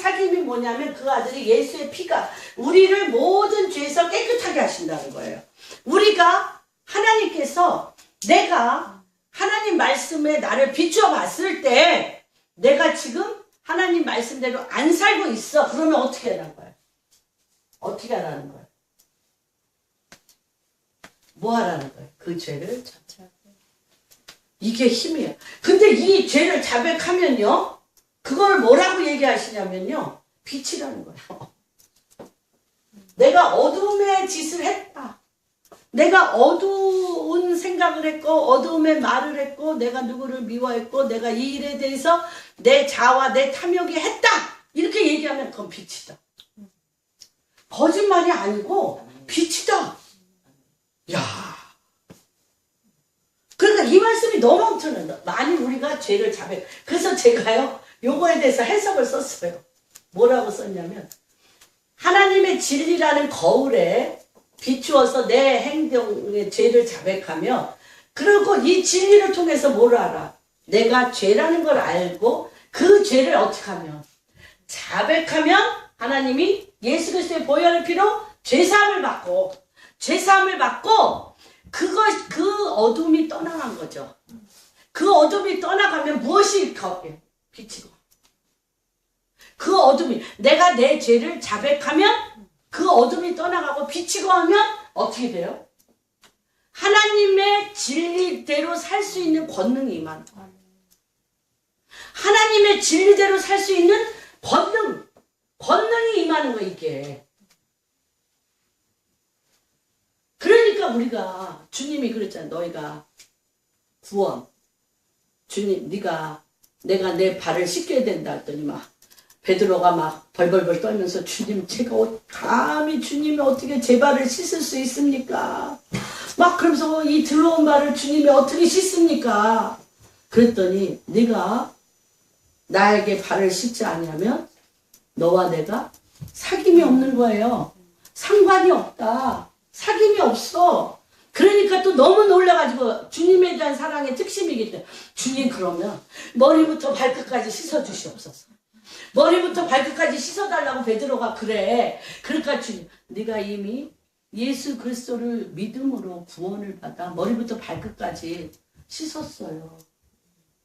사귐이 뭐냐면 그 아들이 예수의 피가 우리를 모든 죄에서 깨끗하게 하신다는 거예요. 우리가 하나님께서 내가 하나님 말씀에 나를 비추어 봤을 때 내가 지금 하나님 말씀대로 안 살고 있어. 그러면 어떻게 하라는 거예요? 어떻게 하라는 거예요? 뭐 하라는 거예요? 그 죄를 자책하고. 이게 힘이에요. 근데 이 죄를 자백하면요, 그걸 뭐라고 얘기하시냐면요, 빛이라는 거예요. 내가 어둠의 짓을 했다. 내가 어두운 생각을 했고 어두움의 말을 했고 내가 누구를 미워했고 내가 이 일에 대해서 내 자와 내 탐욕이 했다. 이렇게 얘기하면 그건 빛이다. 거짓말이 아니고 빛이다. 야. 그러니까 이 말씀이 너무 엄청난다. 많이 우리가 죄를 자백. 그래서 제가요, 요거에 대해서 해석을 썼어요. 뭐라고 썼냐면, 하나님의 진리라는 거울에 비추어서 내 행동의 죄를 자백하며, 그리고 이 진리를 통해서 뭘 알아? 내가 죄라는 걸 알고 그 죄를 어떻게 하면? 자백하면 하나님이 예수 그리스도의 보혈의 피로 죄사함을 받고 그 어둠이 떠나간 거죠. 그 어둠이 떠나가면 무엇이 빛이 가. 그 어둠이, 내가 내 죄를 자백하면 그 어둠이 떠나가고 빛이 거하면 어떻게 돼요? 하나님의 진리대로 살 수 있는 권능이 임하는 거예요. 하나님의 진리대로 살 수 있는 권능이 임하는 거예요, 이게. 그러니까 우리가, 주님이 그랬잖아요. 너희가 구원, 주님, 내가 내 발을 씻겨야 된다 했더니 베드로가 막 벌벌벌 떨면서, 주님, 제가 감히 주님이 어떻게 제 발을 씻을 수 있습니까? 막 그러면서 이 들어온 발을 주님이 어떻게 씻습니까? 그랬더니 네가 나에게 발을 씻지 않으면 너와 내가 사귐이 없는 거예요. 상관이 없다. 사귐이 없어. 그러니까 또 너무 놀라가지고 주님에 대한 사랑의 특심이기 때문에 주님 그러면 머리부터 발끝까지 씻어주시옵소서. 머리부터 발끝까지 씻어달라고 베드로가 그래. 그러니까 주님 네가 이미 예수 그리스도를 믿음으로 구원을 받아 머리부터 발끝까지 씻었어요.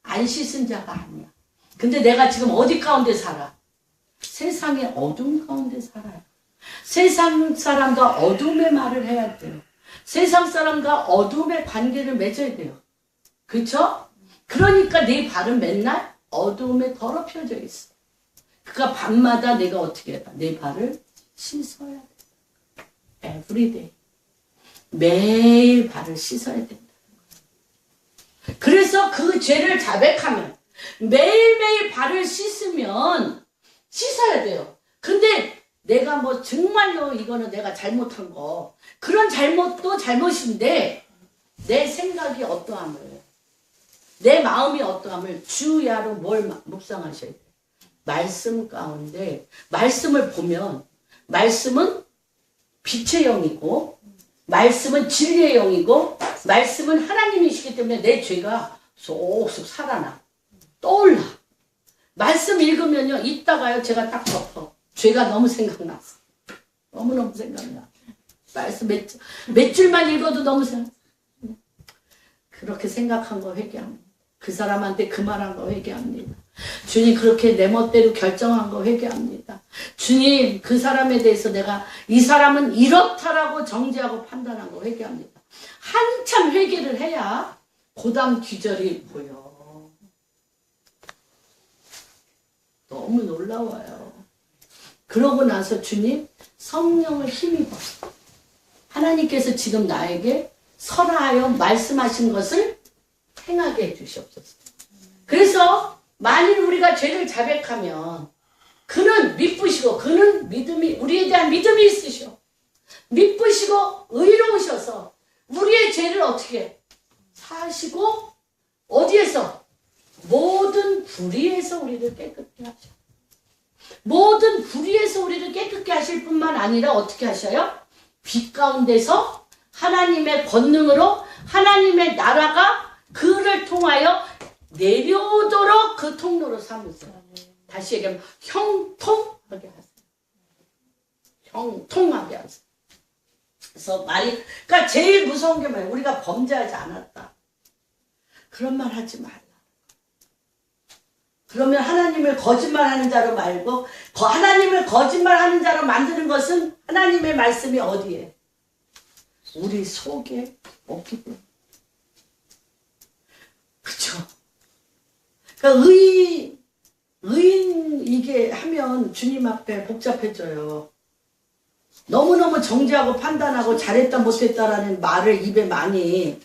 안 씻은 자가 아니야. 근데 내가 지금 어디 가운데 살아? 세상의 어둠 가운데 살아요. 세상 사람과 어둠의 말을 해야 돼요. 세상 사람과 어둠의 관계를 맺어야 돼요. 그렇죠? 그러니까 네 발은 맨날 어둠에 더럽혀져 있어. 그러니까 밤마다 내가 어떻게 해봐? 내 발을 씻어야 돼. Everyday. 매일 발을 씻어야 된다. 그래서 그 죄를 자백하면 매일매일 발을 씻으면 씻어야 돼요. 근데 내가 뭐 정말로 이거는 내가 잘못한 거 그런 잘못도 잘못인데 내 생각이 어떠함을 내 마음이 어떠함을 주야로 뭘 묵상하셔야 돼요. 말씀 가운데 말씀을 보면 말씀은 빛의 영이고 말씀은 진리의 영이고 말씀은 하나님이시기 때문에 내 죄가 쏙쏙 살아나 떠올라. 말씀 읽으면요 이따가요 제가 딱 덮어. 죄가 너무 생각났어. 너무너무 생각나. 말씀 몇 줄만 읽어도 너무 생각. 그렇게 생각한 거 회개합니다. 그 사람한테 그 말한 거 회개합니다. 주님 그렇게 내 멋대로 결정한 거 회개합니다. 주님 그 사람에 대해서 내가 이 사람은 이렇다라고 정죄하고 판단한 거 회개합니다. 한참 회개를 해야 고담 귀절이 보여. 너무 놀라워요. 그러고 나서 주님 성령을 힘입어. 하나님께서 지금 나에게 설하여 말씀하신 것을 행하게 해주시옵소서. 그래서 만일 우리가 죄를 자백하면 그는 미쁘시고 그는 믿음이 우리에 대한 믿음이 있으셔. 미쁘시고 의로우셔서 우리의 죄를 어떻게 사하시고 어디에서? 모든 불의에서 우리를 깨끗게 하셔. 모든 불의에서 우리를 깨끗게 하실 뿐만 아니라 어떻게 하셔요? 빛 가운데서 하나님의 권능으로 하나님의 나라가 그를 통하여 내려오도록 그 통로로 삼으세요. 다시 얘기하면 형통하게 하세요. 형통하게 하세요. 그래서 그러니까 제일 무서운 게 뭐예요? 우리가 범죄하지 않았다. 그런 말 하지 말라. 그러면 하나님을 거짓말하는 자로 말고 하나님을 거짓말하는 자로 만드는 것은 하나님의 말씀이 어디에? 우리 속에 없기 때문에. 그쵸? 그러니까 의인 이게 하면 주님 앞에 복잡해져요. 너무너무 정죄하고 판단하고 잘했다 못했다라는 말을 입에 많이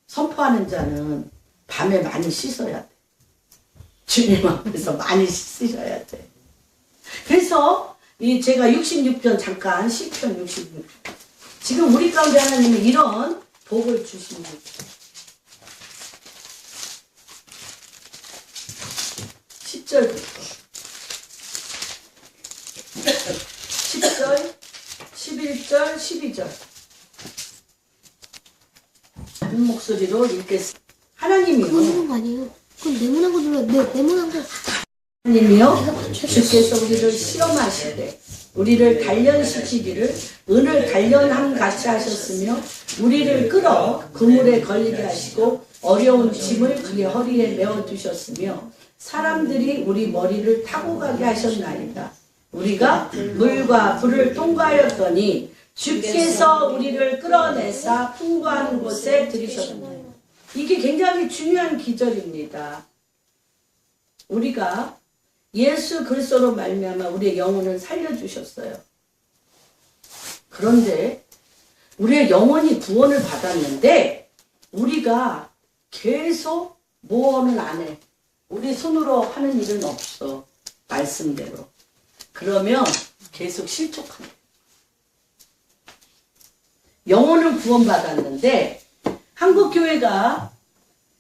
선포하는 자는 밤에 많이 씻어야 돼. 주님 앞에서 많이 씻으셔야 돼. 그래서 제가 66편 잠깐 시편 66편 지금 우리 가운데 하나님이 이런 복을 주십니다. 10절부터 10절 11절 12절 한 목소리로 읽겠습니다. 하나님이요 그런 거 아니에요? 그건 네모난 거 눌러. 네모난 거. 하나님이요 주께서 우리를 시험하시되 우리를 단련시키기를 은을 단련함 같이 하셨으며 우리를 끌어 그물에 걸리게 하시고 어려운 짐을 그의 허리에 메어두셨으며 사람들이 우리 머리를 타고 가게 하셨나이다. 우리가 물과 불을 통과하였더니 주께서 우리를 끌어내사 풍부한 곳에 들이셨다. 이게 굉장히 중요한 기절입니다. 우리가 예수 그리스도로 말미암아 우리의 영혼을 살려주셨어요. 그런데 우리의 영혼이 구원을 받았는데 우리가 계속 모험을 안 해. 우리 손으로 하는 일은 없어. 말씀대로. 그러면 계속 실족한다. 영혼은 구원받았는데 한국교회가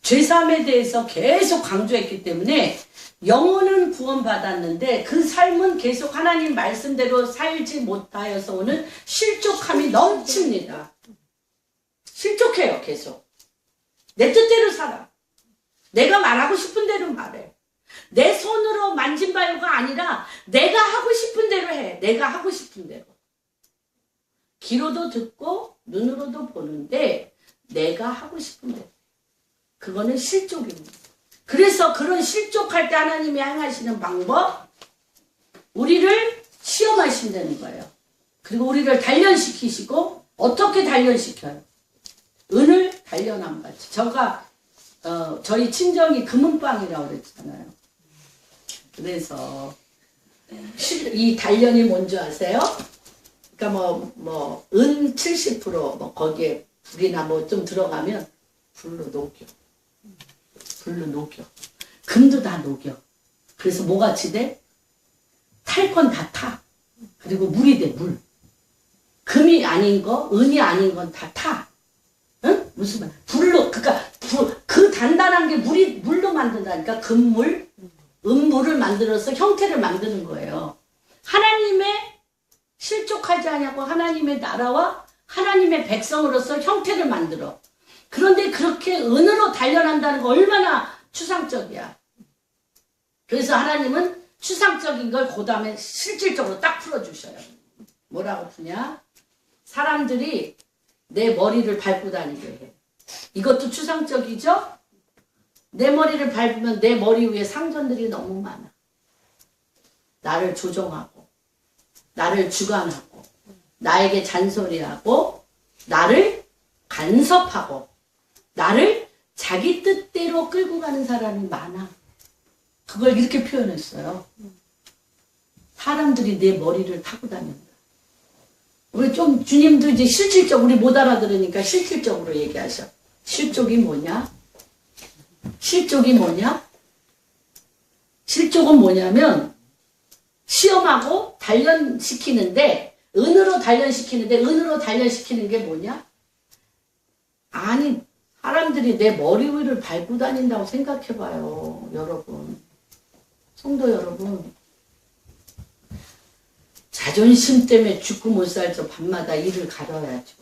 죄사함에 대해서 계속 강조했기 때문에 영혼은 구원받았는데 그 삶은 계속 하나님 말씀대로 살지 못하여서 오는 실족함이 넘칩니다. 실족해요. 계속. 내 뜻대로 살아. 내가 말하고 싶은 대로 말해. 내 손으로 만진 바요가 아니라 내가 하고 싶은 대로 해. 내가 하고 싶은 대로. 귀로도 듣고 눈으로도 보는데 내가 하고 싶은 대로. 그거는 실족입니다. 그래서 그런 실족할 때 하나님이 행하시는 방법, 우리를 시험하신다는 거예요. 그리고 우리를 단련시키시고 어떻게 단련시켜요? 은을 단련한 같이. 저희 친정이 금은방이라고 그랬잖아요. 그래서 이 단련이 뭔지 아세요? 그러니까 은 70% 거기에 불이나 좀 들어가면 불로 녹여. 불로 녹여. 금도 다 녹여. 그래서 뭐같이 돼? 탈 건 다 타. 그리고 물이 돼, 물. 금이 아닌 거, 은이 아닌 건 다 타. 응? 무슨 말? 불로, 그러니까 그 단단한 게 물로 만든다니까. 금물, 은물을 만들어서 형태를 만드는 거예요. 하나님의 실족하지 않냐고 하나님의 나라와 하나님의 백성으로서 형태를 만들어. 그런데 그렇게 은으로 단련한다는 거 얼마나 추상적이야. 그래서 하나님은 추상적인 걸 그 다음에 실질적으로 딱 풀어주셔요. 뭐라고 푸냐? 사람들이 내 머리를 밟고 다니게 해. 이것도 추상적이죠? 내 머리를 밟으면 내 머리 위에 상전들이 너무 많아. 나를 조종하고, 나를 주관하고, 나에게 잔소리하고, 나를 간섭하고, 나를 자기 뜻대로 끌고 가는 사람이 많아. 그걸 이렇게 표현했어요. 사람들이 내 머리를 타고 다닌다. 우리 좀 주님도 이제 실질적으로 우리 못 알아들으니까 실질적으로 얘기하셔. 실족이 뭐냐? 실족이 뭐냐? 실족은 뭐냐면 시험하고 단련시키는데 은으로 단련시키는데 은으로 단련시키는 게 뭐냐? 아니 사람들이 내 머리 위를 밟고 다닌다고 생각해봐요. 여러분. 성도 여러분. 자존심 때문에 죽고 못 살죠. 밤마다 일을 가려야죠.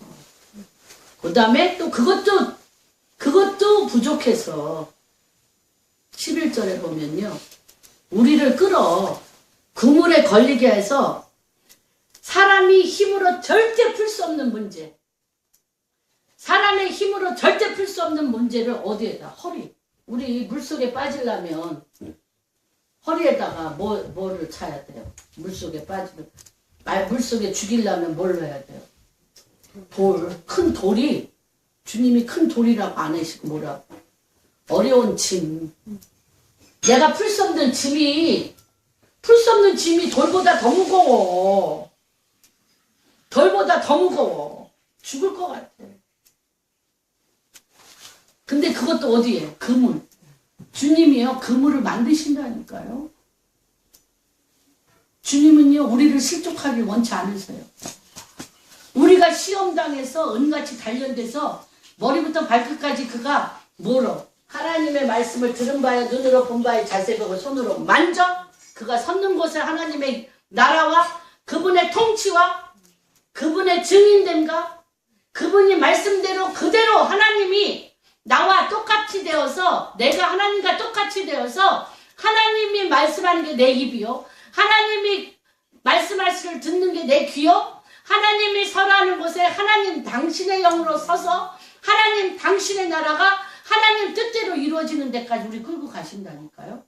그 다음에 또 그것도 부족해서 11절에 보면요. 우리를 끌어 그물에 걸리게 해서 사람이 힘으로 절대 풀 수 없는 문제. 사람의 힘으로 절대 풀 수 없는 문제를 어디에다? 허리. 우리 물속에 빠지려면 허리에다가 뭐를 차야 돼요? 물속에 빠지면. 물속에 죽이려면 뭘 해야 돼요? 돌. 큰 돌이 주님이 큰 돌이라고 안 하시고 뭐라고? 어려운 짐. 내가 풀 수 없는 짐이 돌보다 더 무거워. 돌보다 더 무거워. 죽을 것 같아. 근데 그것도 어디에? 그물. 주님이요. 그물을 만드신다니까요. 주님은요. 우리를 실족하길 원치 않으세요. 우리가 시험당해서 은같이 단련돼서 머리부터 발끝까지 그가 뭐로? 하나님의 말씀을 들은 바에 눈으로 본 바에 자세하고 손으로 만져 그가 섰는 곳에 하나님의 나라와 그분의 통치와 그분의 증인됨과 그분이 말씀대로 그대로 하나님이 나와 똑같이 되어서 내가 하나님과 똑같이 되어서 하나님이 말씀하는 게 내 입이요. 하나님이 말씀하시를 듣는 게 내 귀요. 하나님이 설하는 곳에 하나님 당신의 영으로 서서 하나님 당신의 나라가 하나님 뜻대로 이루어지는 데까지 우리 끌고 가신다니까요.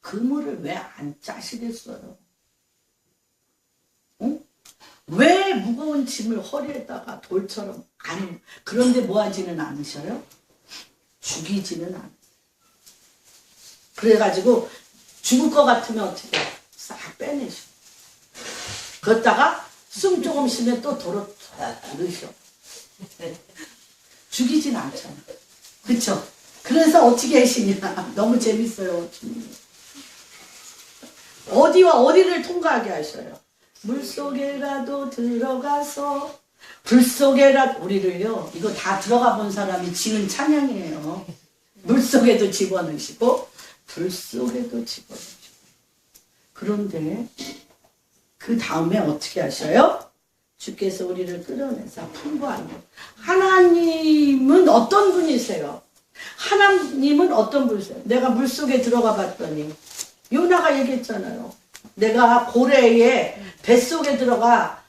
그물을 왜 안 짜시겠어요? 응? 왜 무거운 짐을 허리에다가 돌처럼 안 그런데 뭐 하지는 않으셔요? 죽이지는 않아요. 그래가지고 죽을 것 같으면 어떻게 싹 빼내셔. 그러다가 숨 조금 쉬면 또 도로 넣으셔. 죽이진 않잖아. 그쵸? 그래서 어떻게 하시냐. 너무 재밌어요. 주님. 어디와 어디를 통과하게 하셔요. 물속에라도 들어가서 불 속에라 우리를요. 이거 다 들어가 본 사람이 지은 찬양이에요. 물 속에도 집어넣으시고 불 속에도 집어넣으시고. 그런데 그 다음에 어떻게 하셔요? 주께서 우리를 끌어내서 풍부한 것. 하나님은 어떤 분이세요? 하나님은 어떤 분이세요? 내가 물 속에 들어가 봤더니 요나가 얘기했잖아요. 내가 고래의 뱃속에 들어가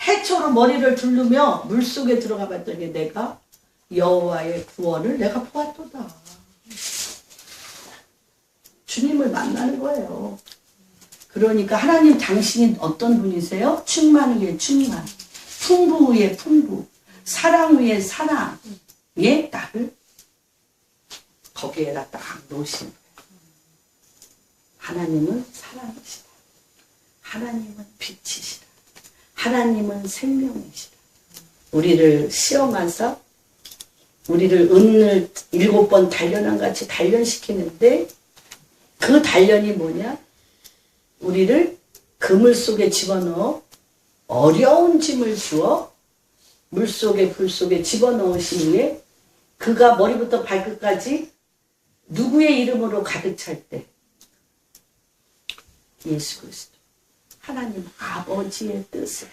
해초로 머리를 두르며 물 속에 들어가 봤더니 내가 여호와의 구원을 내가 보았도다. 주님을 만나는 거예요. 그러니까 하나님 당신이 어떤 분이세요? 충만 위에 충만, 풍부 위에 풍부, 사랑 위에 사랑에 나를 거기에다 딱 놓으신 거예요. 하나님은 사랑이시다. 하나님은 빛이시다. 하나님은 생명이시다. 우리를 시험하사 우리를 은을 7번 단련한 같이 단련시키는데 그 단련이 뭐냐? 우리를 그물 속에 집어넣어 어려운 짐을 주어 물속에 불 속에 집어넣으신 후에 그가 머리부터 발끝까지 누구의 이름으로 가득 찰 때 예수 그리스도 하나님 아버지의 뜻을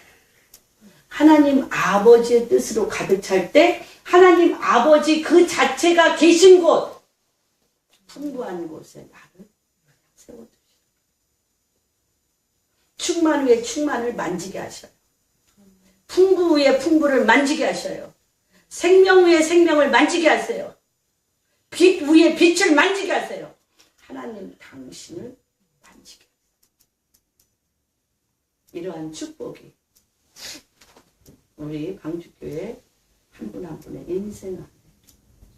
하나님 아버지의 뜻으로 가득 찰 때 하나님 아버지 그 자체가 계신 곳 풍부한 곳에 나를 세워두시고 충만 위에 충만을 만지게 하셔요. 풍부 위에 풍부를 만지게 하셔요. 생명 위에 생명을 만지게 하세요. 빛 위에 빛을 만지게 하세요. 하나님 당신을 만지게 하세요. 이러한 축복이 우리 방주교회 한 분 한 분의 인생 안에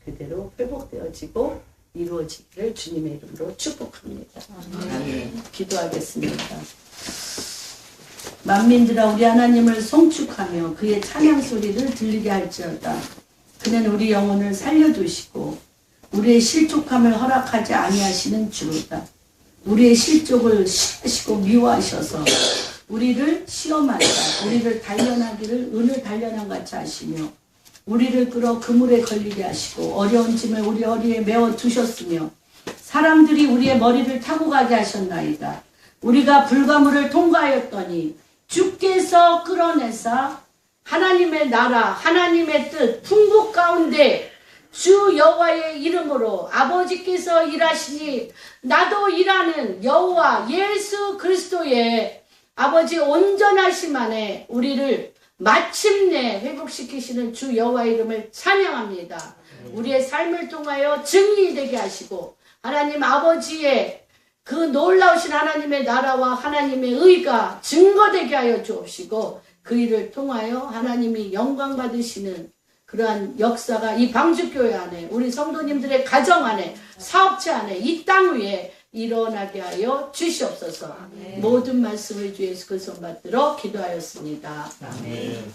그대로 회복되어지고 이루어지기를 주님의 이름으로 축복합니다. 아멘. 기도하겠습니다. 만민들아 우리 하나님을 송축하며 그의 찬양 소리를 들리게 할지어다. 그는 우리 영혼을 살려두시고 우리의 실족함을 허락하지 아니하시는 주로다. 우리의 실족을 싫어하시고 미워하셔서 우리를 시험하사 우리를 단련하기를 은을 단련한 같이 하시며 우리를 끌어 그물에 걸리게 하시고 어려운 짐을 우리 허리에 메워 두셨으며 사람들이 우리의 머리를 타고 가게 하셨나이다. 우리가 불가물을 통과하였더니 주께서 끌어내사 하나님의 나라 하나님의 뜻 풍부 가운데 주 여호와의 이름으로 아버지께서 일하시니 나도 일하는 여호와 예수 그리스도의 아버지 온전하심 안에 우리를 마침내 회복시키시는 주 여호와의 이름을 찬양합니다. 우리의 삶을 통하여 증인이 되게 하시고 하나님 아버지의 그 놀라우신 하나님의 나라와 하나님의 의가 증거되게 하여 주옵시고 그 일을 통하여 하나님이 영광 받으시는 그러한 역사가 이 방주교회 안에 우리 성도님들의 가정 안에 사업체 안에 이 땅 위에 일어나게 하여 주시옵소서. 아멘. 모든 말씀을 주 예수 그리스도 받들어 기도하였습니다. 아멘.